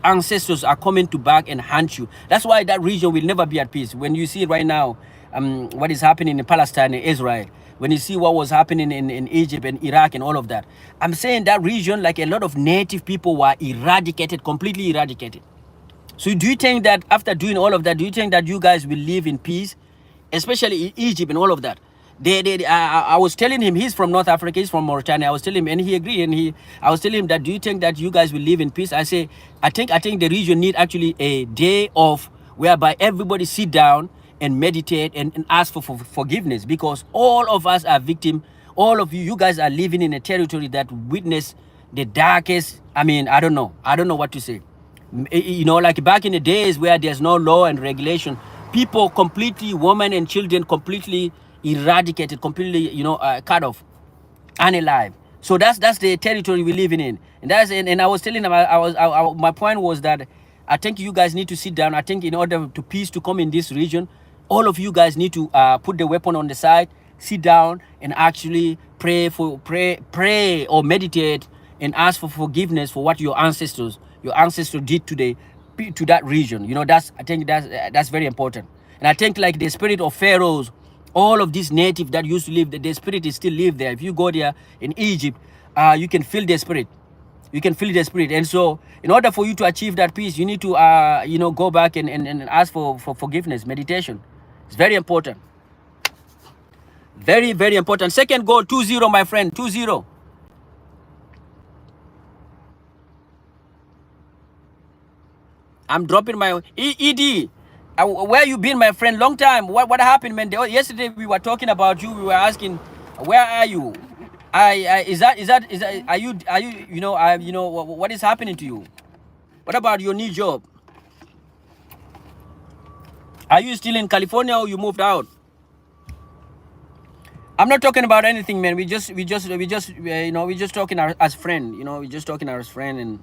ancestors are coming to back and hunt you. That's why that region will never be at peace. When you see right now what is happening in Palestine and Israel, when you see what was happening in Egypt and Iraq and all of that, I'm saying that region, like a lot of native people were eradicated, completely eradicated. So do you think that after doing all of that, do you think that you guys will live in peace, especially in Egypt and all of that? I was telling him, he's from North Africa, he's from Mauritania. I was telling him, and he agreed. And I was telling him that, do you think that you guys will live in peace? I say, I think the region need actually a day off, whereby everybody sit down and meditate and ask for forgiveness, because all of us are victim. All of you guys are living in a territory that witnessed the darkest. I mean, I don't know what to say. You know, like back in the days where there's no law and regulation, people completely, women and children completely eradicated, completely, you know, cut off, unalive. So that's the territory we're living in. And I was telling them, my point was that I think you guys need to sit down. I think in order to peace to come in this region, all of you guys need to put the weapon on the side, sit down and actually pray or meditate and ask for forgiveness for what your ancestors did to that region. You know, I think that's very important. And I think like the spirit of pharaohs, all of these native that used to live, the spirit is still live there. If you go there in Egypt, you can feel the spirit. You can feel the spirit. And so in order for you to achieve that peace, you need to you know, go back and ask for forgiveness, meditation. It's very important. Very, very important. Second goal, 2-0, my friend, 2-0. I'm dropping my ED. Where you been, my friend? Long time. What happened, man? Yesterday we were talking about you. We were asking, where are you? Is that are you you know what is happening to you? What about your new job? Are you still in California or you moved out? I'm not talking about anything, man. We just you know, we just talking as friend. You know, we just talking as friend. And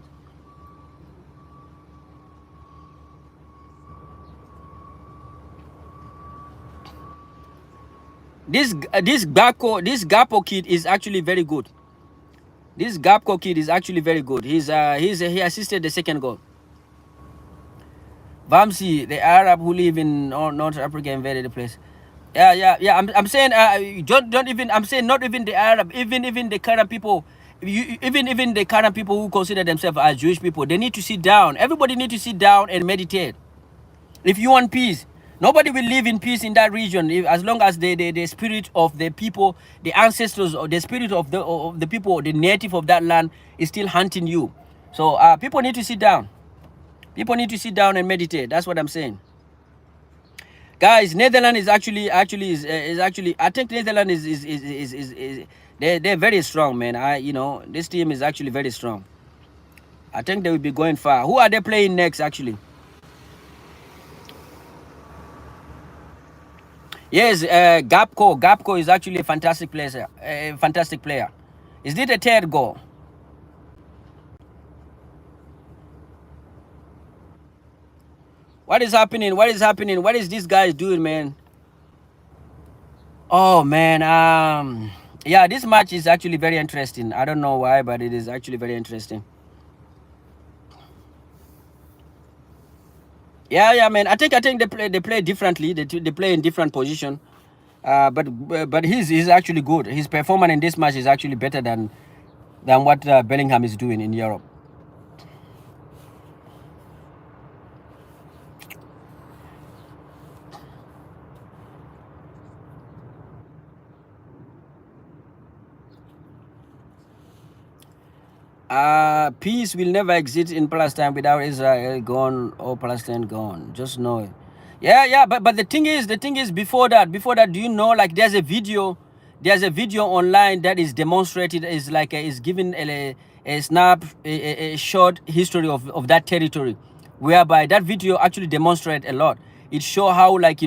This Gapo kid is actually very good. This Gapco kid is actually very good. He assisted the second goal. Vamsi, the Arab who live in North Africa, invaded the place. Yeah. I'm saying don't even. I'm saying not even the Arab, even the current people. Even the current people who consider themselves as Jewish people, they need to sit down. Everybody need to sit down and meditate. If you want peace, nobody will live in peace in that region as long as the spirit of the people, the ancestors, or the spirit of the people, the native of that land is still hunting you. So people need to sit down. People need to sit down and meditate. That's what I'm saying. Guys, Netherlands is actually is actually. I think Netherlands is they're very strong, man. This team is actually very strong. I think they will be going far. Who are they playing next, actually? Yes, Gapco. Gapco is actually a fantastic player. A fantastic player. Is this the third goal? What is happening? What is happening? What is this guy doing, man? Oh man, yeah, this match is actually very interesting. I don't know why, but it is actually very interesting. Yeah, man. I think they play differently. They play in different position. But he's actually good. His performance in this match is actually better than what Bellingham is doing in Europe. Peace will never exist in Palestine without Israel gone or Palestine gone. Just know it. Yeah. But the thing is, before that, do you know, like there's a video online that is demonstrated, is like is given a short history of that territory, whereby that video actually demonstrates a lot. It show how, like,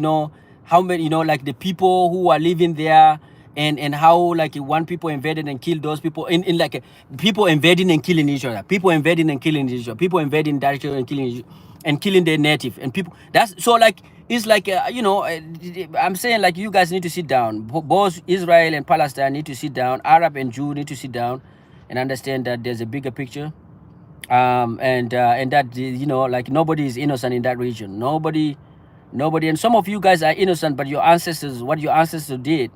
how many, like the people who are living there, and how, like, one people invaded and killed those people in like people invading and killing each other, people invading and killing each other, people invading that territory and killing their native and people. That's so, like, it's like I'm saying, like, you guys need to sit down. Both Israel and Palestine need to sit down. Arab and Jew need to sit down and understand that there's a bigger picture, and that, like, nobody is innocent in that region. Nobody. And some of you guys are innocent, but what your ancestors did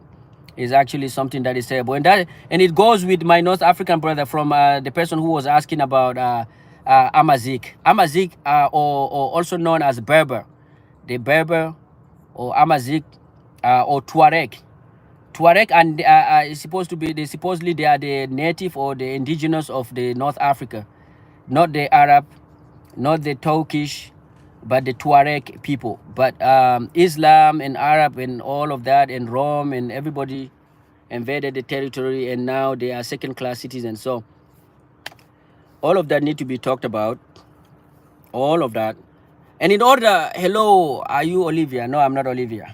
is actually something that is terrible. And it goes with my North African brother from the person who was asking about Amazik. Amazik, or also known as Berber. The Berber, or Amazik, or Tuareg. Tuareg and is supposed to be, supposedly they are the native or the indigenous of the North Africa, not the Arab, not the Turkish, but the Tuareg people. But Islam and Arab and all of that, and Rome and everybody invaded the territory, and now they are second-class citizens. So all of that need to be talked about. All of that. And in order, hello, are you Olivia? No, I'm not Olivia.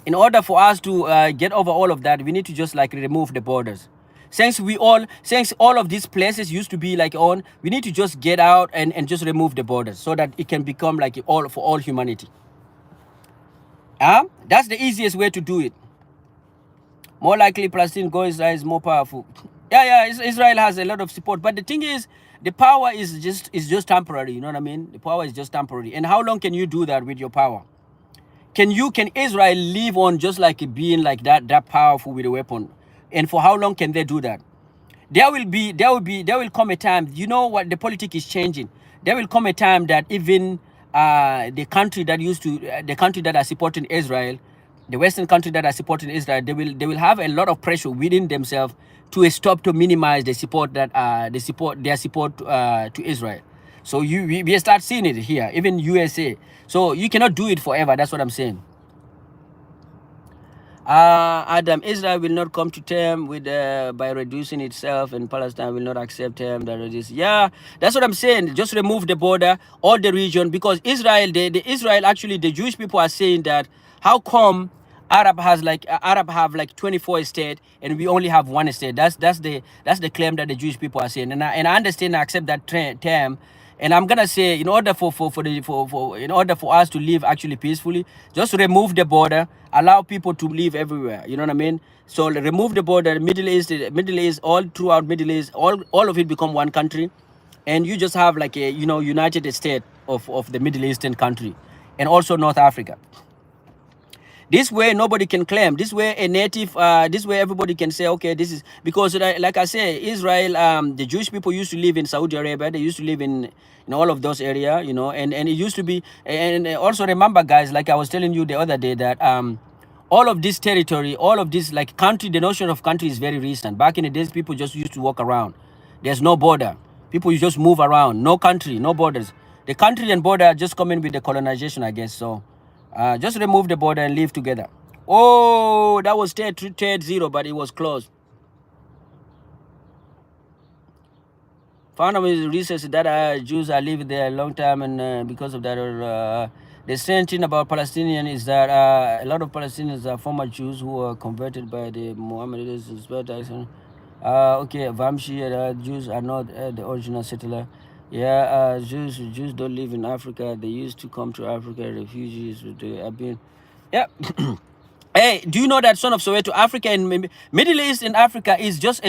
In order for us to get over all of that, we need to just, like, remove the borders. Since all of these places used to be like on, we need to just get out and just remove the borders so that it can become like all for all humanity. That's the easiest way to do it. More likely Palestine go Israel is more powerful. Yeah, Israel has a lot of support, but the thing is, the power is just temporary. You know what I mean? The power is just temporary. And how long can you do that with your power? Can Israel live on just like being like that powerful with a weapon? And for how long can they do that? There will come a time. You know what? The politics is changing. There will come a time that even the country that are supporting Israel, the Western country that are supporting Israel, they will have a lot of pressure within themselves to stop, to minimize the support that their support to Israel. So we start seeing it here, even USA. So you cannot do it forever. That's what I'm saying. Adam, Israel will not come to term with by reducing itself, and Palestine will not accept term that reduce. Yeah, that's what I'm saying. Just remove the border, all the region, because Israel, the Israel, actually, the Jewish people are saying that how come Arab have like 24 states and we only have one state? That's the claim that the Jewish people are saying, and I understand, I accept that term. And I'm gonna say, in order in order for us to live actually peacefully, just remove the border, allow people to live everywhere. You know what I mean? So remove the border, Middle East, all throughout Middle East, all of it become one country, and you just have like a United States of the Middle Eastern country, and also North Africa. This way nobody can claim. This way a native, this way everybody can say, okay, this is because like I say, Israel, the Jewish people used to live in Saudi Arabia. They used to live in all of those areas, and it used to be. And also remember, guys, like I was telling you the other day, that all of this territory, all of this like country, the notion of country is very recent. Back in the days, people just used to walk around. There's no border. People just move around. No country, no borders. The country and border just come in with the colonization, I guess. So just remove the border and live together. Oh, that was trade zero, but it was close. Found out with research that Jews are living there a long time, and because of that, the same thing about Palestinian is that a lot of Palestinians are former Jews who were converted by the Mohammedans. Okay, Vamshi, Jews are not the original settler. Yeah, Jews don't live in Africa. They used to come to Africa, refugees. They have been, yeah. Hey, do you know that Son of Soweto, Africa and Middle East in Africa is just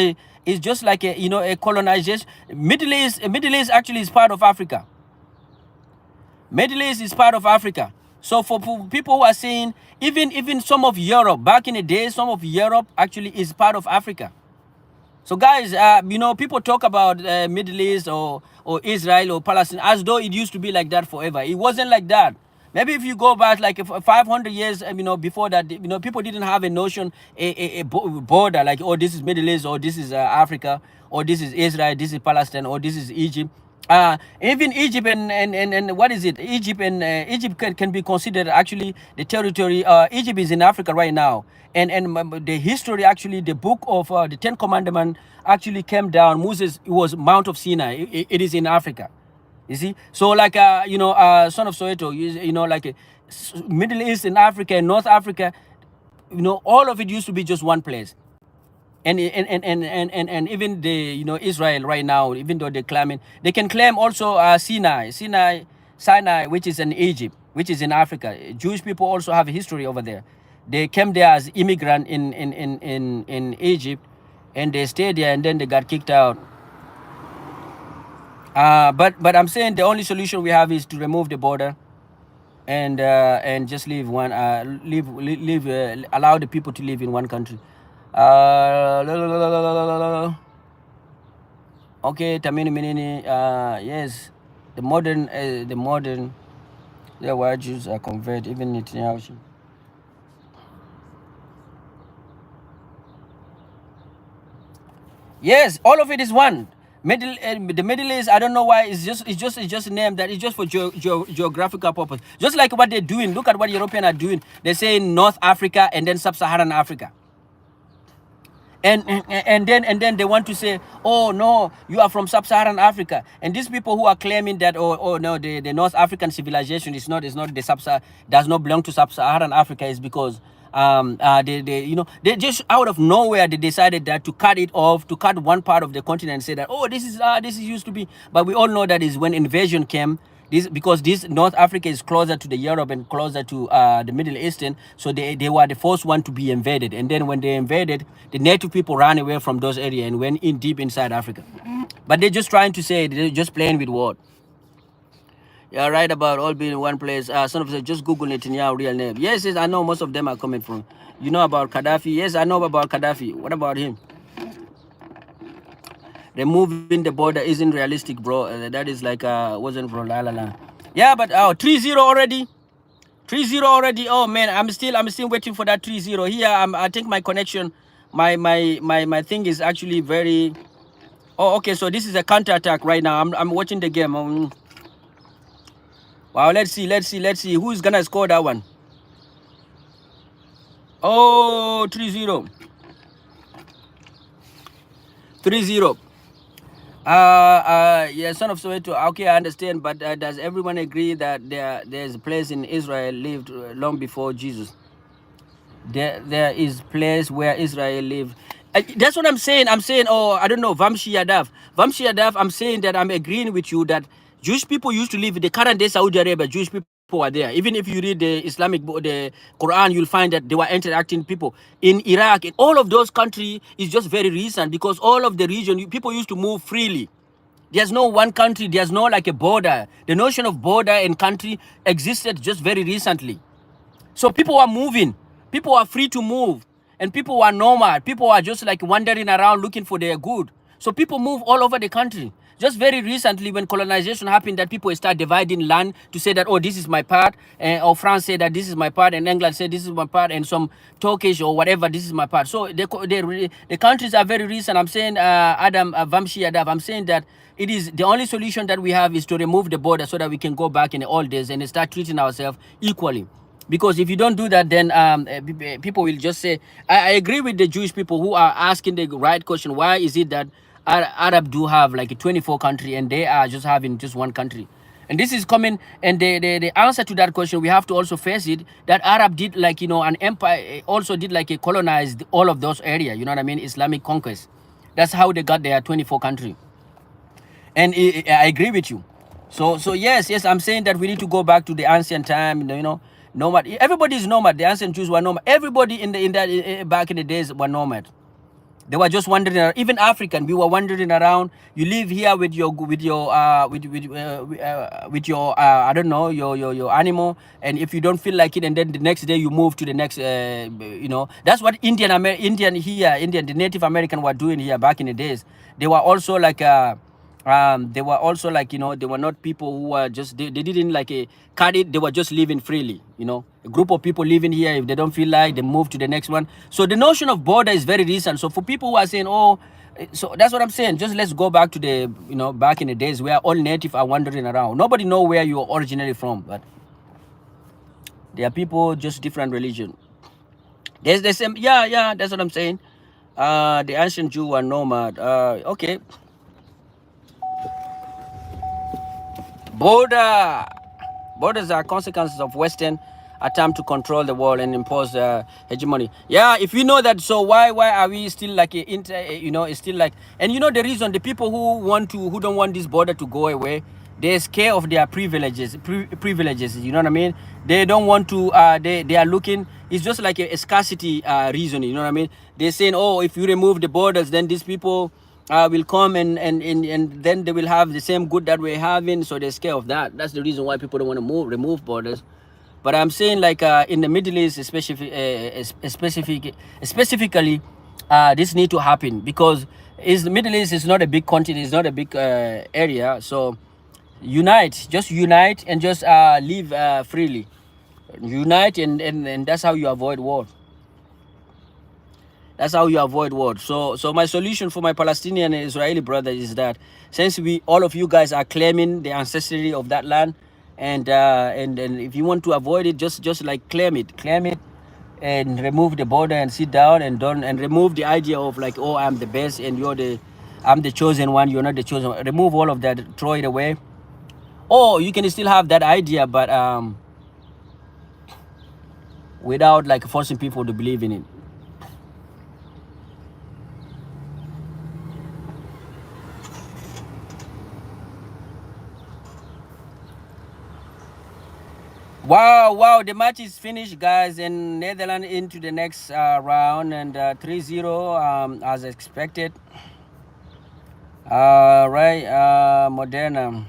like a a colonization. Middle East actually is part of Africa. Middle East is part of Africa. So for people who are saying even some of Europe back in the day, some of Europe actually is part of Africa. So guys, people talk about Middle East or Israel or Palestine as though it used to be like that forever. It wasn't like that. Maybe if you go back like 500 years, before that, people didn't have a notion, a border like, oh, this is Middle East, or this is Africa, or this is Israel, this is Palestine, or this is Egypt. Even Egypt and what is it? Egypt and Egypt can be considered actually the territory. Egypt is in Africa right now, and the history actually, the book of the Ten Commandments actually came down. Moses, it was Mount of Sinai. It is in Africa. You see, so like Son of Soweto, like Middle East and Africa and North Africa, all of it used to be just one place. And even the Israel right now, even though they're claiming, they can claim also Sinai, which is in Egypt, which is in Africa. Jewish people also have a history over there. They came there as immigrant in Egypt, and they stayed there, and then they got kicked out. But I'm saying the only solution we have is to remove the border, and just leave one, allow the people to live in one country. Okay, Tamini Minini, yes, the modern, white Jews are converted, even Netanyahu. Yes, all of it is one. The Middle East, I don't know why, it's just a name that is just for geographical purpose. Just like what they're doing. Look at what Europeans are doing. They say North Africa and then Sub-Saharan Africa. And then they want to say, oh no, you are from Sub-Saharan Africa. And these people who are claiming that, oh no, the North African civilization is not the does not belong to Sub-Saharan Africa, is because they just out of nowhere they decided that to cut it off, to cut one part of the continent and say that, oh, this is used to be. But we all know that is when invasion came. Because this North Africa is closer to the Europe and closer to the Middle Eastern, so they were the first one to be invaded. And then when they invaded, the native people ran away from those areas and went in deep inside Africa. But they're just trying to say, they're just playing with word. You're right about all being in one place. Some of them just Google Netanyahu real name. Yes, I know most of them are coming from. You know about Gaddafi? Yes, I know about Gaddafi. What about him? Removing the border isn't realistic, bro. That is like wasn't from La La La. Yeah, but 3-0 already. 3-0 already. Oh man, I'm still waiting for that 3-0. Here I think my connection, my thing is actually very. Oh, okay, so this is a counter attack right now. I'm watching the game. Wow, let's see who's gonna score that one. Oh, 3-0. 3-0. Yeah, Son of Soweto. Okay, I understand, but does everyone agree that there's a place in Israel lived long before Jesus? There is place where Israel lived. That's what I'm saying. I'm saying, oh, I don't know, Vamshi Yadav. I'm saying that I'm agreeing with you that Jewish people used to live in the current day Saudi Arabia. Jewish people are there. Even if you read the Islamic book, the Quran, you'll find that they were interacting people in Iraq. In all of those countries is just very recent because all of the region people used to move freely. There's no one country. There's no like a border. The notion of border and country existed just very recently. So people are moving. People are free to move. And people are nomad. People are just like wandering around looking for their good. So people move all over the country. Just very recently when colonization happened, that people start dividing land to say that, oh, this is my part. Or France said that this is my part. And England said this is my part. And some Turkish or whatever, this is my part. So the countries are very recent. I'm saying, Adam Vamshi Adav, I'm saying that it is the only solution that we have is to remove the border so that we can go back in the old days and start treating ourselves equally. Because if you don't do that, then people will just say, I agree with the Jewish people who are asking the right question. Why is it that Arab do have like a 24 country and they are just having just one country? And this is coming, and the answer to that question, we have to also face it, that Arab did like, an empire, also did like a colonized all of those areas, you know what I mean? Islamic conquest. That's how they got their 24 country. And I agree with you. So yes, I'm saying that we need to go back to the ancient time, nomad. Everybody is nomad. The ancient Jews were nomad. Everybody in that back in the days were nomad. They were just wandering around. Even African, we were wandering around. You live here with your I don't know, your animal, and if you don't feel like it, and then the next day you move to the next that's what the Native American were doing here back in the days. They were also like they were also like, they were not people who were just, they didn't like cut it. They were just living freely, a group of people living here. If they don't feel like, they move to the next one. So the notion of border is very recent. So for people who are saying, oh, so that's what I'm saying, just let's go back to the, back in the days where all native are wandering around. Nobody know where you're originally from, but there are people, just different religion. There's the same, yeah, that's what I'm saying. The ancient Jew are nomad. Okay. Borders are consequences of Western attempt to control the world and impose hegemony. Yeah, if we know that, so why are we still like it's still like, and the reason, the people who don't want this border to go away, they're scared of their privileges, you know what I mean? They don't want to, they are looking, it's just like a scarcity reason, you know what I mean? They're saying, oh, if you remove the borders, then these people will come and then they will have the same good that we're having, so they're scared of that. That's the reason why people don't want to remove borders. But I'm saying like in the Middle East, specifically, this need to happen because the Middle East is not a big continent, it's not a big area. So just unite and just live freely. Unite and that's how you avoid war. That's how you avoid war. So my solution for my Palestinian and Israeli brothers is that since all of you guys are claiming the ancestry of that land, and if you want to avoid it, just like claim it, and remove the border and sit down and remove the idea of like, oh, I'm the best and I'm the chosen one, you're not the chosen one. Remove all of that, throw it away. Or you can still have that idea, but without like forcing people to believe in it. Wow, the match is finished, guys, and Netherlands into the next round, and 3-0 as expected. Right, Moderna.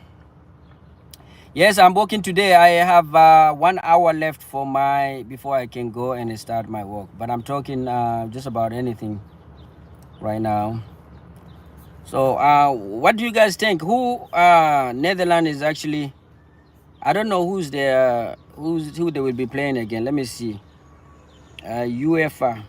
Yes, I'm working today. I have 1 hour left before I can go and start my work, but I'm talking just about anything right now. So what do you guys think? Who Netherlands is actually, I don't know who they will be playing again. Let me see. UEFA.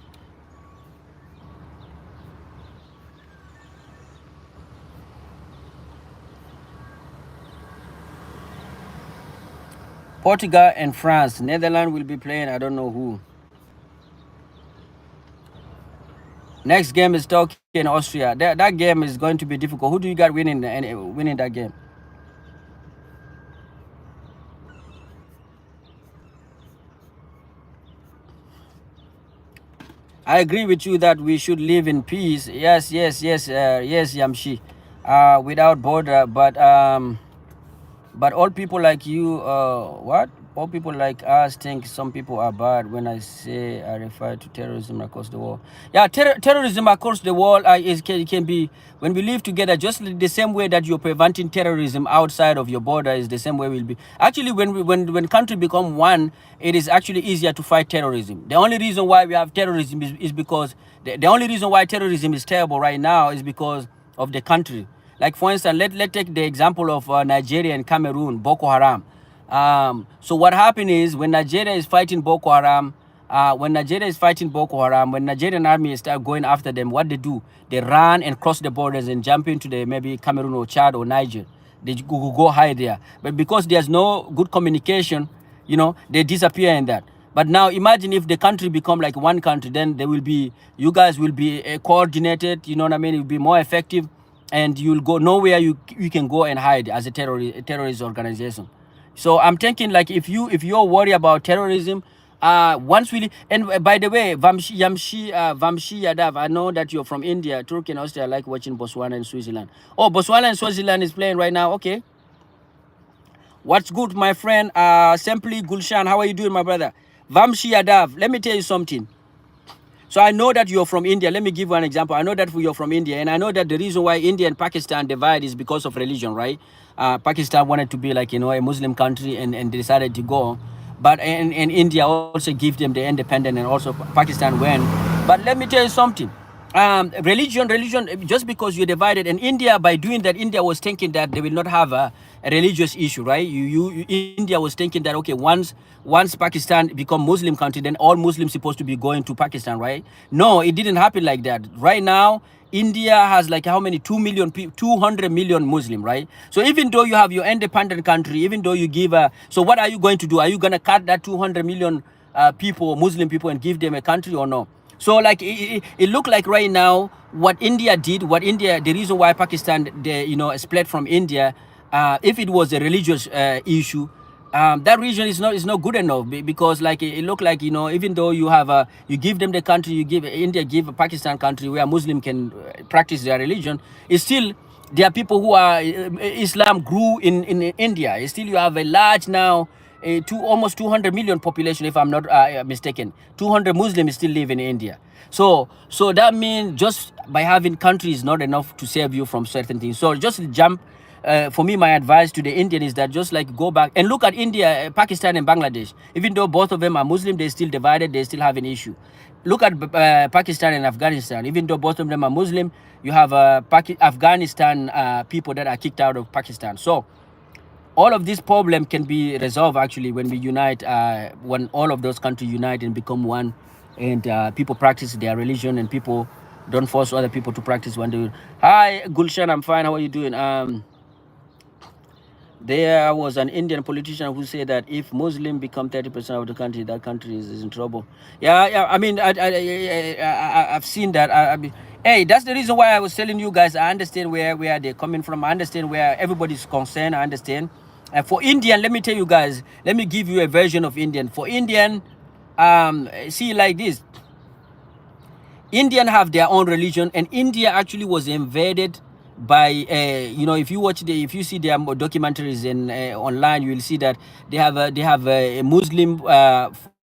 Portugal and France. Netherlands will be playing, I don't know who. Next game is Turkey and Austria. That game is going to be difficult. Who do you got winning that game? I agree with you that we should live in peace. Yes, Yamshi. Without border, but But all people like you, what? All people like us think some people are bad. When I say I refer to terrorism across the world, yeah, terrorism across the world can be when we live together. Just the same way that you're preventing terrorism outside of your border is the same way we'll be. Actually, when country become one, it is actually easier to fight terrorism. The only reason why we have terrorism is because the only reason why terrorism is terrible right now is because of the country. Like for instance, let's take the example of Nigeria and Cameroon, Boko Haram. So what happened is when Nigeria is fighting Boko Haram, when Nigerian army start going after them, what they do? They run and cross the borders and jump into the maybe Cameroon or Chad or Niger. They go hide there. But because there's no good communication, they disappear in that. But now imagine if the country become like one country, then you guys will be coordinated. You know what I mean? It will be more effective, and you'll go nowhere. You can go and hide as a terrorist organization. So I'm thinking like if you're worried about terrorism, once we and by the way, Vamshi Yadav, I know that you're from India, Turkey, and Austria. I like watching Botswana and Switzerland. Oh, Botswana and Switzerland is playing right now. Okay. What's good, my friend? Simply Gulshan, how are you doing, my brother? Vamshi Yadav, let me tell you something. So I know that you're from India. Let me give you an example. I know that you're from India, and I know that the reason why India and Pakistan divide is because of religion, right? Pakistan wanted to be like, a Muslim country, and they decided to go. But and India also give them the independence, and also Pakistan went. But let me tell you something. Religion, just because you're divided, and India, by doing that, India was thinking that they will not have a religious issue, right? India was thinking that, okay, once Pakistan become Muslim country, then all Muslims supposed to be going to Pakistan, right? No, it didn't happen like that. Right now, India has like how many 200 million Muslim, right? So even though you have your independent country, even though you give so what are you going to do? Are you going to cut that 200 million people, Muslim people, and give them a country or no? So like it looked like right now what India did, the reason why Pakistan split from India, if it was a religious issue, that region is not good enough, because like it looked like, even though you give them the country, India give Pakistan country where Muslim can practice their religion, it's still there are people who are Islam grew in India. It's still you have a large now almost 200 million population, if I'm not mistaken. 200 Muslims still live in India. So that means just by having country is not enough to save you from certain things. So just jump. For me, my advice to the Indian is that just like go back and look at India, Pakistan, and Bangladesh. Even though both of them are Muslim, they still divided. They still have an issue. Look at Pakistan and Afghanistan. Even though both of them are Muslim, you have Afghanistan people that are kicked out of Pakistan. So all of this problem can be resolved actually when we unite, when all of those countries unite and become one, and people practice their religion, and people don't force other people to practice one day. Hi, Gulshan, I'm fine. How are you doing? There was an Indian politician who said that if Muslim become 30% of the country, that country is in trouble. Yeah. I mean, I've seen that. I mean, hey, that's the reason why I was telling you guys. I understand where they're coming from. I understand where everybody's concerned. I understand. And for Indian, let me tell you guys. Let me give you a version of Indian. For Indian, see like this. Indian have their own religion, and India actually was invaded by if you see their documentaries in online, you will see that they have a Muslim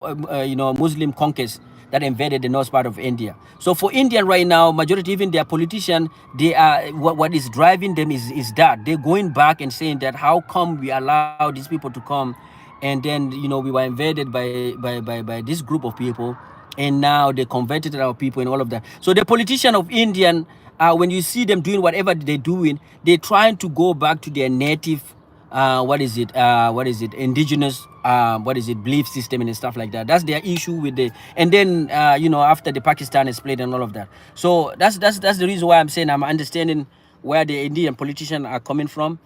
Muslim conquest that invaded the north part of India. So for Indian right now, majority, even their politician, they are what is driving them is that they're going back and saying that how come we allow these people to come, and then we were invaded by this group of people, and now they converted our people and all of that. So the politician of Indian, when you see them doing whatever they're doing, they're trying to go back to their native, indigenous, belief system and stuff like that. That's their issue with and then, after the Pakistan is split and all of that. So that's the reason why I'm saying I'm understanding where the Indian politicians are coming from.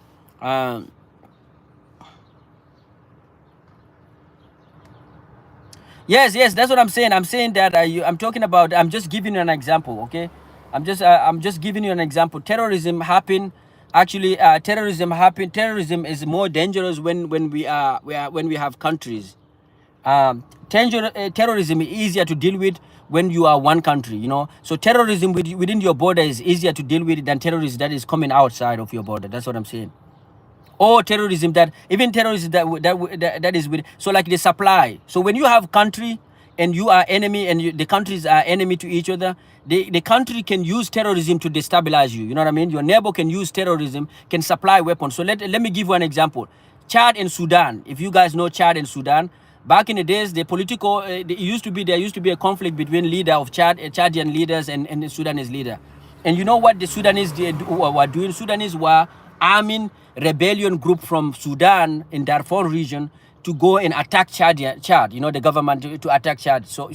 Yes, that's what I'm saying. I'm saying that I'm talking about. I'm just giving you an example, okay? I'm just giving you an example. Terrorism happen. Actually, Terrorism is more dangerous when we have countries. Terrorism is easier to deal with when you are one country. So terrorism within your border is easier to deal with than terrorism that is coming outside of your border. That's what I'm saying. or terrorism that even terrorism that is with, so like the supply. So when you have country and you are enemy and the countries are enemy to each other, the country can use terrorism to destabilize you. You know what I mean? Your neighbor can use terrorism, can supply weapons. So let me give you an example. Chad and Sudan. If you guys know Chad and Sudan, back in the days, the political there used to be a conflict between leader of Chadian leaders and the Sudanese leader. And you know what the Sudanese were doing? Sudanese were arming rebellion group from Sudan in Darfur region to go and attack Chad, you know, the government to attack Chad. So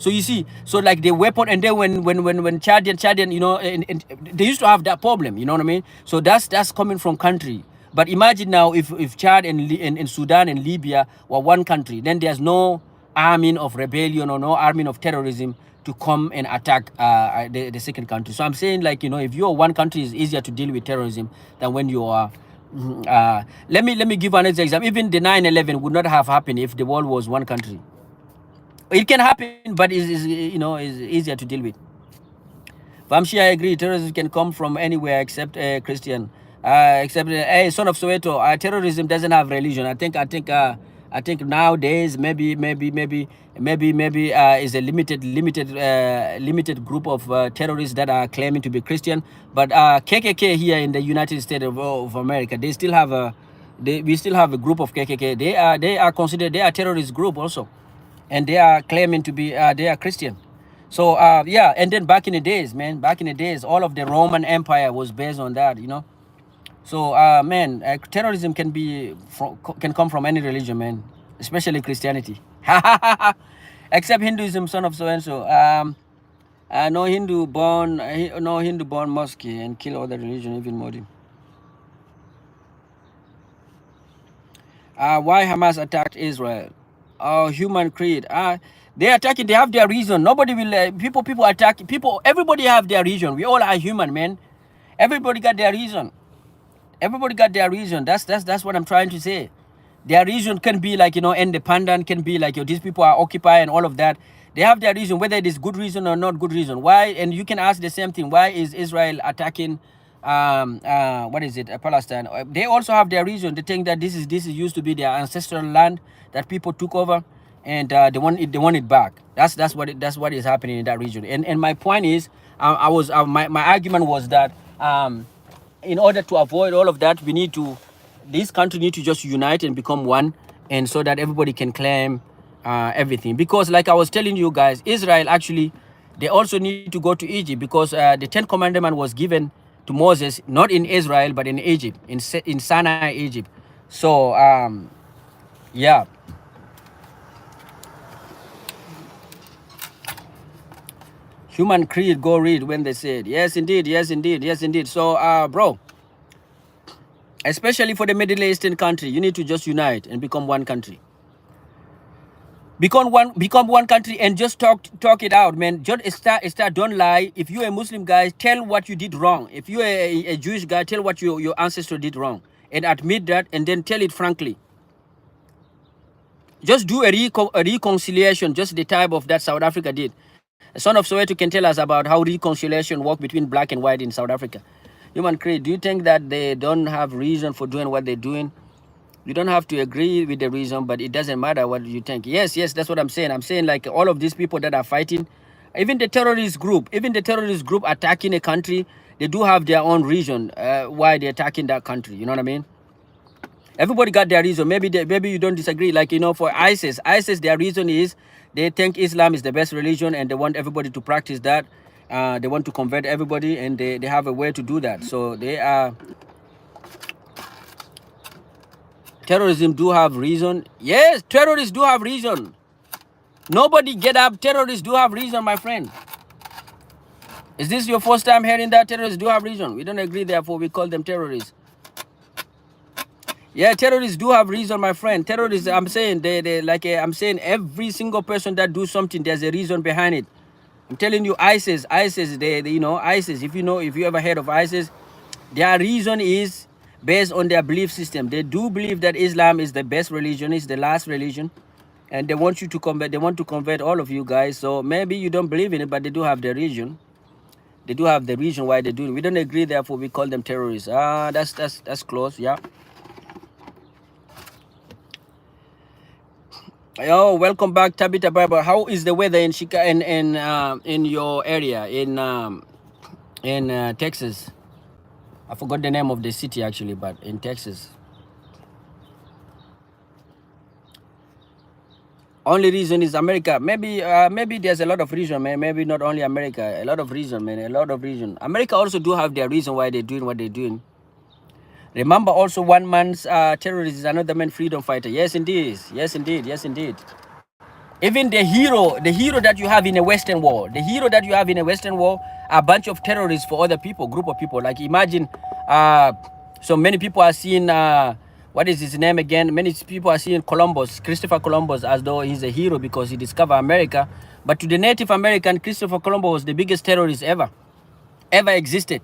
you see, so like the weapon, and then when Chadian, you know, and they used to have that problem, you know what I mean? So that's coming from country. But imagine now if Chad and Sudan and Libya were one country, then there's no arming of rebellion or no arming of terrorism to come and attack the second country. So I'm saying, like, you know, if you're one country, it's easier to deal with terrorism than when you are. Let me give another example. Even the 9/11 would not have happened if the world was one country. It can happen, but is you know, is easier to deal with. Vamshi, I agree. Terrorism can come from anywhere except Christian. Except hey, son of Soweto. Terrorism doesn't have religion. I think nowadays maybe is a limited group of terrorists that are claiming to be Christian. But KKK here in the United States of America, they still have we still have a group of KKK. They are considered, they are terrorist group also, and they are claiming to be they are Christian. So yeah, and then back in the days, man, back in the days, all of the Roman Empire was based on that, you know. So man, terrorism can can come from any religion, man, especially Christianity. Except Hinduism, son of so and so. No Hindu born mosque and kill other religion, even Muslim. Why Hamas attacked Israel? Human creed. They attacking. They have their reason. Nobody will. People attack. Everybody have their reason. We all are human, man. Everybody got their reason. Everybody got their reason. That's what I'm trying to say. Their reason can be like, you know, independent. Can be like, you know, these people are occupied and all of that. They have their reason, whether it is good reason or not good reason. Why? And you can ask the same thing. Why is Israel attacking? What is it? Palestine. They also have their reason. They think that this is used to be their ancestral land that people took over, and they want it back. That's what is happening in that region. And my point is, my argument was that in order to avoid all of that, this country need to just unite and become one, and so that everybody can claim everything. Because like I was telling you guys, Israel actually, they also need to go to Egypt, because the 10 commandment was given to Moses, not in Israel, but in Egypt, in Sinai, Egypt. So, yeah. Human creed, go read when they said. Yes, indeed. Yes, indeed. Yes, indeed. So, bro, especially for the Middle Eastern country, you need to just unite and become one country. Become one country and just talk it out, man. Just start. Don't lie. If you're a Muslim guy, tell what you did wrong. If you're a Jewish guy, tell what your ancestor did wrong, and admit that, and then tell it frankly. Just do a reconciliation, just the type of that South Africa did. A son of Soweto can tell us about how reconciliation worked between black and white in South Africa. Human creed. Do you think that they don't have reason for doing what they're doing? You don't have to agree with the reason, but it doesn't matter what you think. Yes, that's what I'm saying. I'm saying, like, all of these people that are fighting, even the terrorist group attacking a country, they do have their own reason why they're attacking that country. You know what I mean? Everybody got their reason. Maybe you don't disagree. Like, you know, for ISIS, their reason is they think Islam is the best religion, and they want everybody to practice that. They want to convert everybody, and they have a way to do that. So they are... Terrorism do have reason. Yes, terrorists do have reason. Nobody get up. Terrorists do have reason, my friend. Is this your first time hearing that terrorists do have reason? We don't agree, therefore we call them terrorists. Yeah, terrorists do have reason, my friend. Terrorists, I'm saying, I'm saying every single person that do something, there's a reason behind it. I'm telling you, ISIS, you know, ISIS, if you ever heard of ISIS, their reason is based on their belief system. They do believe that Islam is the best religion, is the last religion, and they want you to convert. They want to convert all of you guys. So maybe you don't believe in it, but they do have their reason. They do have the reason why they do it. We don't agree, therefore we call them terrorists. That's close, yeah. Oh, welcome back, Tabitha Barber. How is the weather in in your area in Texas? I forgot the name of the city actually, but in Texas. Only reason is America. Maybe there's a lot of reason, man. Maybe not only America. A lot of reason, man. A lot of reason. America also do have their reason why they're doing what they're doing. Remember also one man's terrorist is another man's freedom fighter. Yes, indeed. Yes, indeed. Yes, indeed. Even the hero that you have in a Western war, the hero that you have in a Western war, a bunch of terrorists for other people, group of people. Like imagine, so many people are seeing, what is his name again? Many people are seeing Columbus, Christopher Columbus, as though he's a hero because he discovered America. But to the Native American, Christopher Columbus was the biggest terrorist ever existed.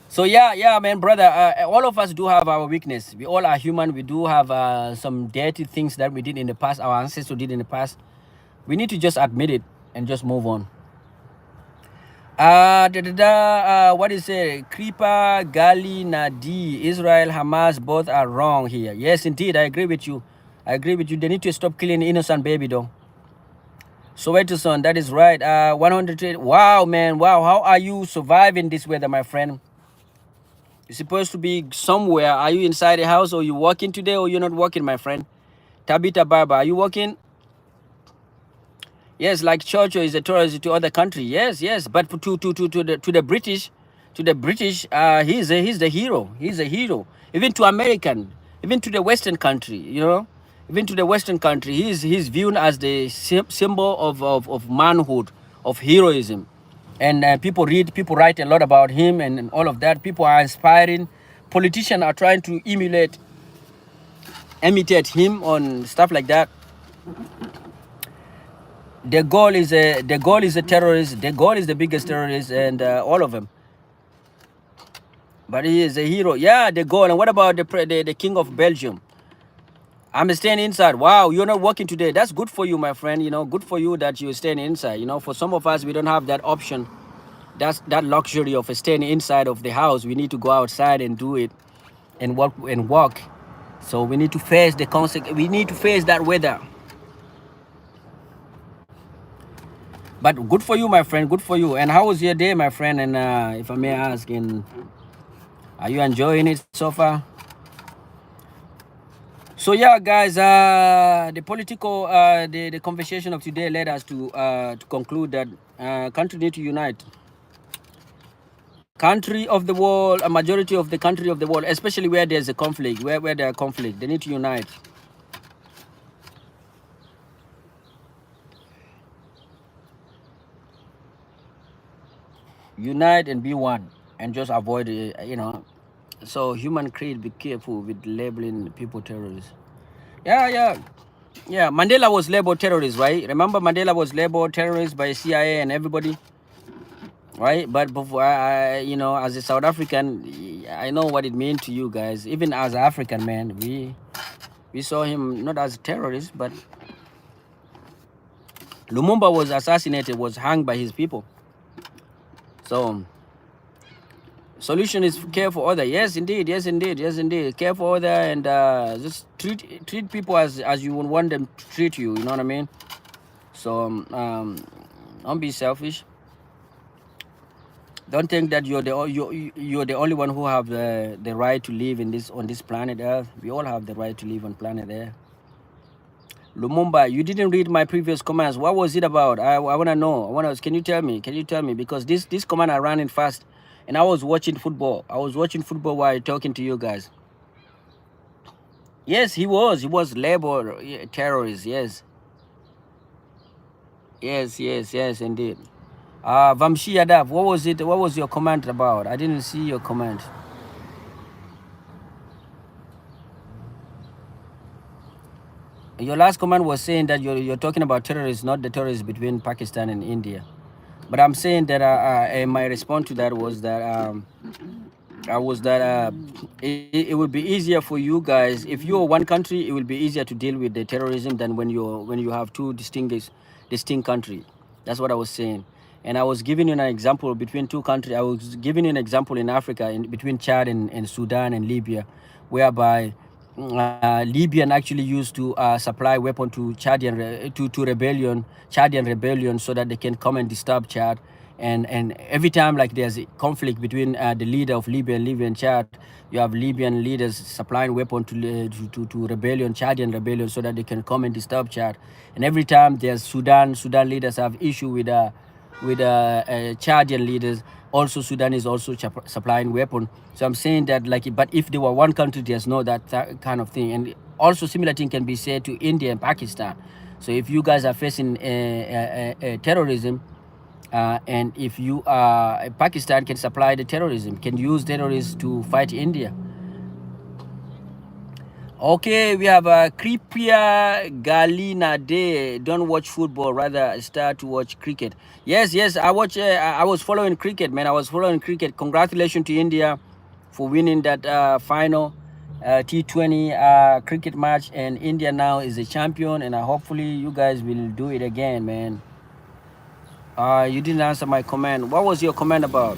So yeah, man, brother. All of us do have our weakness. We all are human. We do have some dirty things that we did in the past. Our ancestors did in the past. We need to just admit it and just move on. What is it? Creeper, Gali, Nadi, Israel, Hamas, both are wrong here. Yes, indeed, I agree with you. I agree with you. They need to stop killing innocent baby, though. Soweto son, that is right. 100. Wow, man. Wow, how are you surviving this weather, my friend? You're supposed to be somewhere. Are you inside the house, or you working today, or you're not working, my friend? Tabitha Barber, are you working? Yes, like Churchill is a tourist to other country. Yes, yes, but to the British, he's the hero. He's a hero. Even to American, even to the Western country, you know, even to the Western country, he's viewed as the symbol of manhood, of heroism, and people write a lot about him and all of that. People are inspiring. Politicians are trying to imitate him on stuff like that. The goal is a terrorist. The goal is the biggest terrorist, and all of them. But he is a hero. Yeah, the goal. And what about the king of Belgium? I'm staying inside. Wow, you're not working today. That's good for you, my friend. You know, good for you that you're staying inside. You know, for some of us, we don't have that option. That's that luxury of staying inside of the house. We need to go outside and do it, and walk. So we need to face the consequence. We need to face that weather. But good for you, my friend. Good for you. And how was your day, my friend? And if I may ask, and are you enjoying it so far? So yeah, guys, the political, the conversation of today led us to conclude that country need to unite. Country of the world, a majority of the country of the world, especially where there's a conflict, where there are conflict, they need to unite. Unite and be one, and just avoid, you know. So human creed, be careful with labeling people terrorists. Yeah. Mandela was labeled terrorist, right? Remember, Mandela was labeled terrorist by CIA and everybody, right? But before, you know, as a South African, I know what it means to you guys. Even as an African man, we saw him not as a terrorist, but Lumumba was assassinated, was hanged by his people. So solution is care for other. Yes, indeed. Care for other, and just treat people as you would want them to treat you. You know what I mean? So don't be selfish. Don't think that you're the only one who have the right to live on this planet Earth. We all have the right to live on planet Earth. Lumumba, you didn't read my previous comments. What was it about? I want to know. Can you tell me? Because this comment I ran in fast, and I was watching football. I was watching football while talking to you guys. Yes, he was labeled terrorist. Yes, indeed. Vamshi Yadav, what was it? What was your comment about? I didn't see your comment. Your last comment was saying that you're talking about terrorists, not the terrorists between Pakistan and India. But I'm saying that my response to that was that it would be easier for you guys if you're one country. It will be easier to deal with the terrorism than when you have two distinct countries. That's what I was saying. And I was giving you an example between two countries. I was giving you an example in Africa, between Chad and Sudan and Libya, whereby Libyan actually used to supply weapon to Chadian to rebellion, Chadian rebellion, so that they can come and disturb Chad. And every time like there's a conflict between the leader of Libyan Chad, you have Libyan leaders supplying weapon to rebellion, Chadian rebellion, so that they can come and disturb Chad. And every time there's Sudan leaders have issue with Chadian leaders. Also, Sudan is also supplying weapon. So I'm saying that, like, but if they were one country, there's no that kind of thing. And also, similar thing can be said to India and Pakistan. So if you guys are facing terrorism, and if you Pakistan can supply the terrorism, can use terrorists to fight India. Okay, we have Kripia Galina Day. Don't watch football, rather start to watch cricket. Yes, yes, I watch. I was following cricket, man. I was following cricket. Congratulations to India for winning that final T20 cricket match, and India now is a champion. And hopefully you guys will do it again, man. You didn't answer my comment. What was your comment about?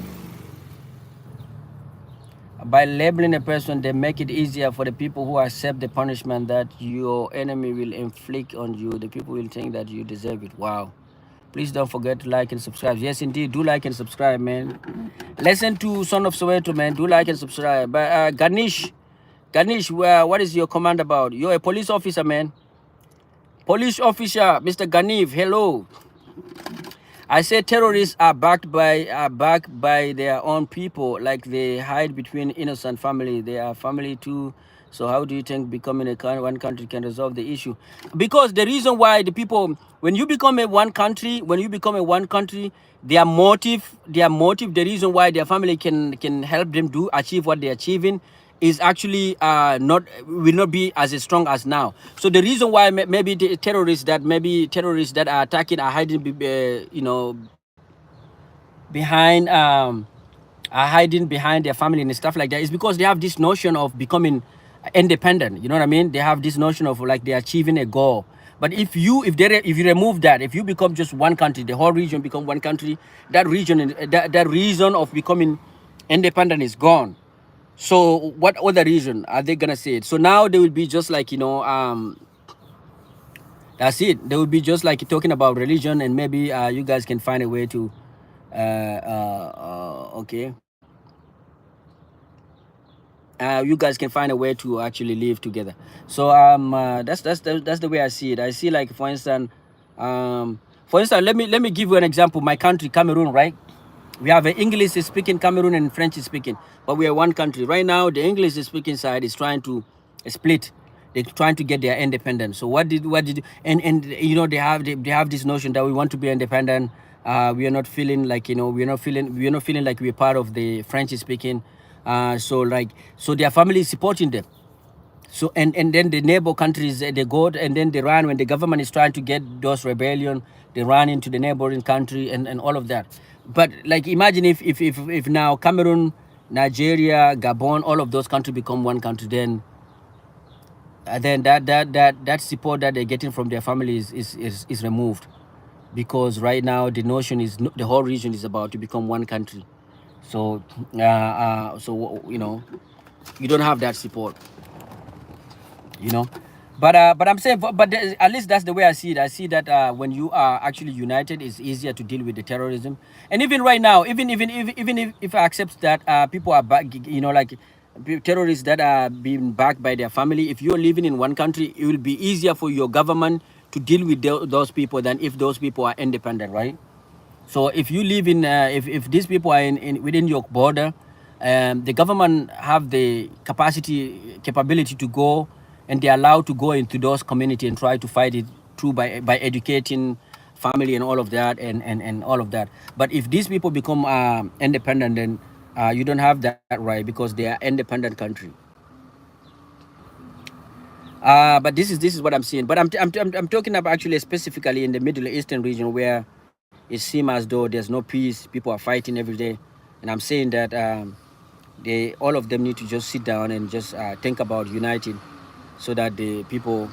By labeling a person, they make it easier for the people who accept the punishment that your enemy will inflict on you. The people will think that you deserve it. Wow. Please don't forget to like and subscribe. Yes, indeed. Do like and subscribe, man. Listen to Son of Soweto, man. Do like and subscribe. But Ganesh, what is your command about? You're a police officer, man. Police officer, Mr. Ganiv, hello. I say terrorists are backed by their own people, like they hide between innocent family. They are family too. So how do you think becoming one country can resolve the issue? Because the reason why the people, when you become a one country, their motive, the reason why their family can help them achieve what they're achieving is actually not will not be as strong as now. So the reason why maybe the terrorists that are attacking are hiding, behind are hiding behind their family and stuff like that, is because they have this notion of becoming independent. You know what I mean? They have this notion of like they're achieving a goal. But if you remove that, if you become just one country, the whole region become one country, that reason of becoming independent is gone. So what other reason are they gonna say it? So now they will be just like, that's it. They will be just like talking about religion, and maybe you guys can find a way to okay. You guys can find a way to actually live together. So that's the way I see it. I see, like, for instance, let me give you an example. My country, Cameroon, right? We have an English speaking Cameroon and French speaking, but we are one country right now. The English speaking side is trying to split. They're trying to get their independence. So what did and they have this notion that we want to be independent. We are not feeling like, we're not feeling like we're part of the French speaking. So their family is supporting them. So and then the neighbor countries, they go and then they run when the government is trying to get those rebellion. They run into the neighboring country and all of that. But like, imagine if now Cameroon, Nigeria, Gabon, all of those countries become one country, then that support that they're getting from their families is removed, because right now the notion is the whole region is about to become one country. So you don't have that support, but I'm saying, at least that's the way I see it. I see that when you are actually united, it's easier to deal with the terrorism. And even right now, even if I accept that people are back, like terrorists that are being backed by their family, if you're living in one country, it will be easier for your government to deal with those people than if those people are independent, right? So if you live in, if these people are in within your border, the government have the capability to go, and they're allowed to go into those community and try to fight it through by educating family and all of that, and all of that. But if these people become independent, then you don't have that right, because they are independent country. But this is what I'm seeing. But I'm talking about actually specifically in the Middle Eastern region, where it seems as though there's no peace. People are fighting every day, and I'm saying that they all of them need to just sit down and just think about uniting, so that the people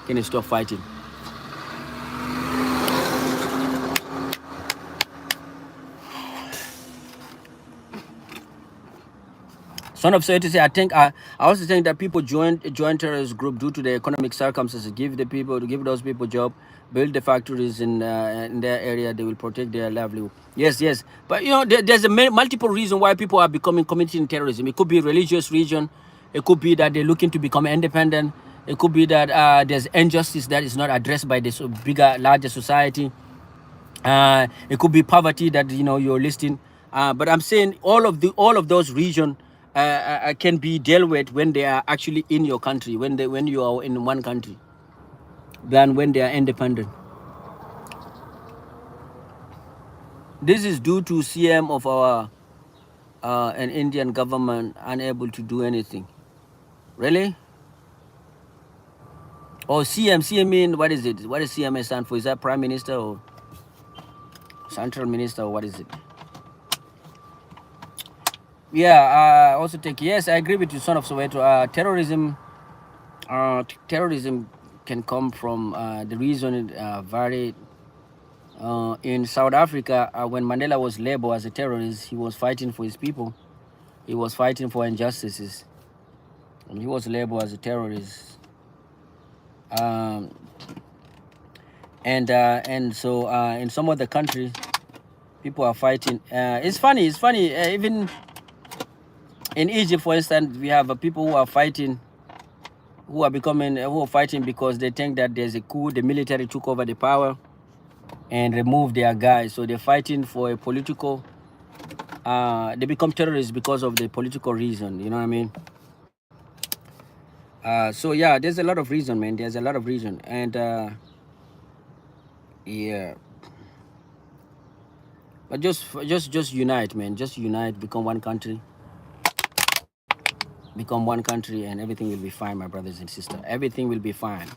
can stop fighting. Son of Soweto say, I also think that people join terrorist group due to the economic circumstances. Give those people job, build the factories in their area. They will protect their livelihood. Yes, yes. But you know, there's a multiple reason why people are committing terrorism. It could be religious reason. It could be that they're looking to become independent. It could be that there's injustice that is not addressed by this bigger, larger society. It could be poverty that you're listing. But I'm saying all of those regions can be dealt with when they are actually in your country, when you are in one country, than when they are independent. This is due to CM of our an Indian government unable to do anything. Really? Or CM mean what is it? What does CM stand for? Is that Prime Minister or Central Minister or what is it? Yeah, also take, yes, I agree with you, Son of Soweto. Terrorism can come from the reason varied. In South Africa, when Mandela was labeled as a terrorist, he was fighting for his people. He was fighting for injustices, and he was labeled as a terrorist. And so in some other countries, people are fighting. It's funny. Even in Egypt, for instance, we have people who are fighting, who are fighting because they think that there's a coup. The military took over the power and removed their guys, so they're fighting for a political. They become terrorists because of the political reason. You know what I mean? So yeah, there's a lot of reason, man. There's a lot of reason, and yeah. But just unite, man. Just unite, become one country. Become one country, and everything will be fine, my brothers and sisters. Everything will be fine.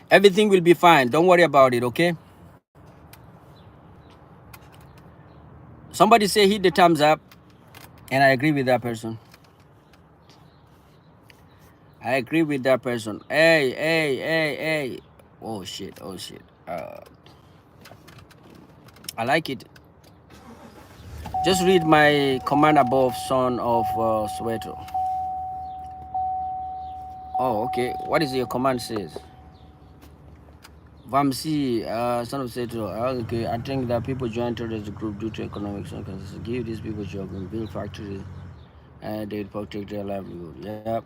Everything will be fine. Don't worry about it, okay? Somebody say hit the thumbs up, and I agree with that person. I agree with that person. Hey. Oh shit. I like it. Just read my command above, Son of Soweto. Oh, okay. What is your command says? Vamsi, Son of Soweto. Okay, I think that people join terrorist group due to economic circumstances. Give these people job and build factories, and they protect their livelihood. Yep.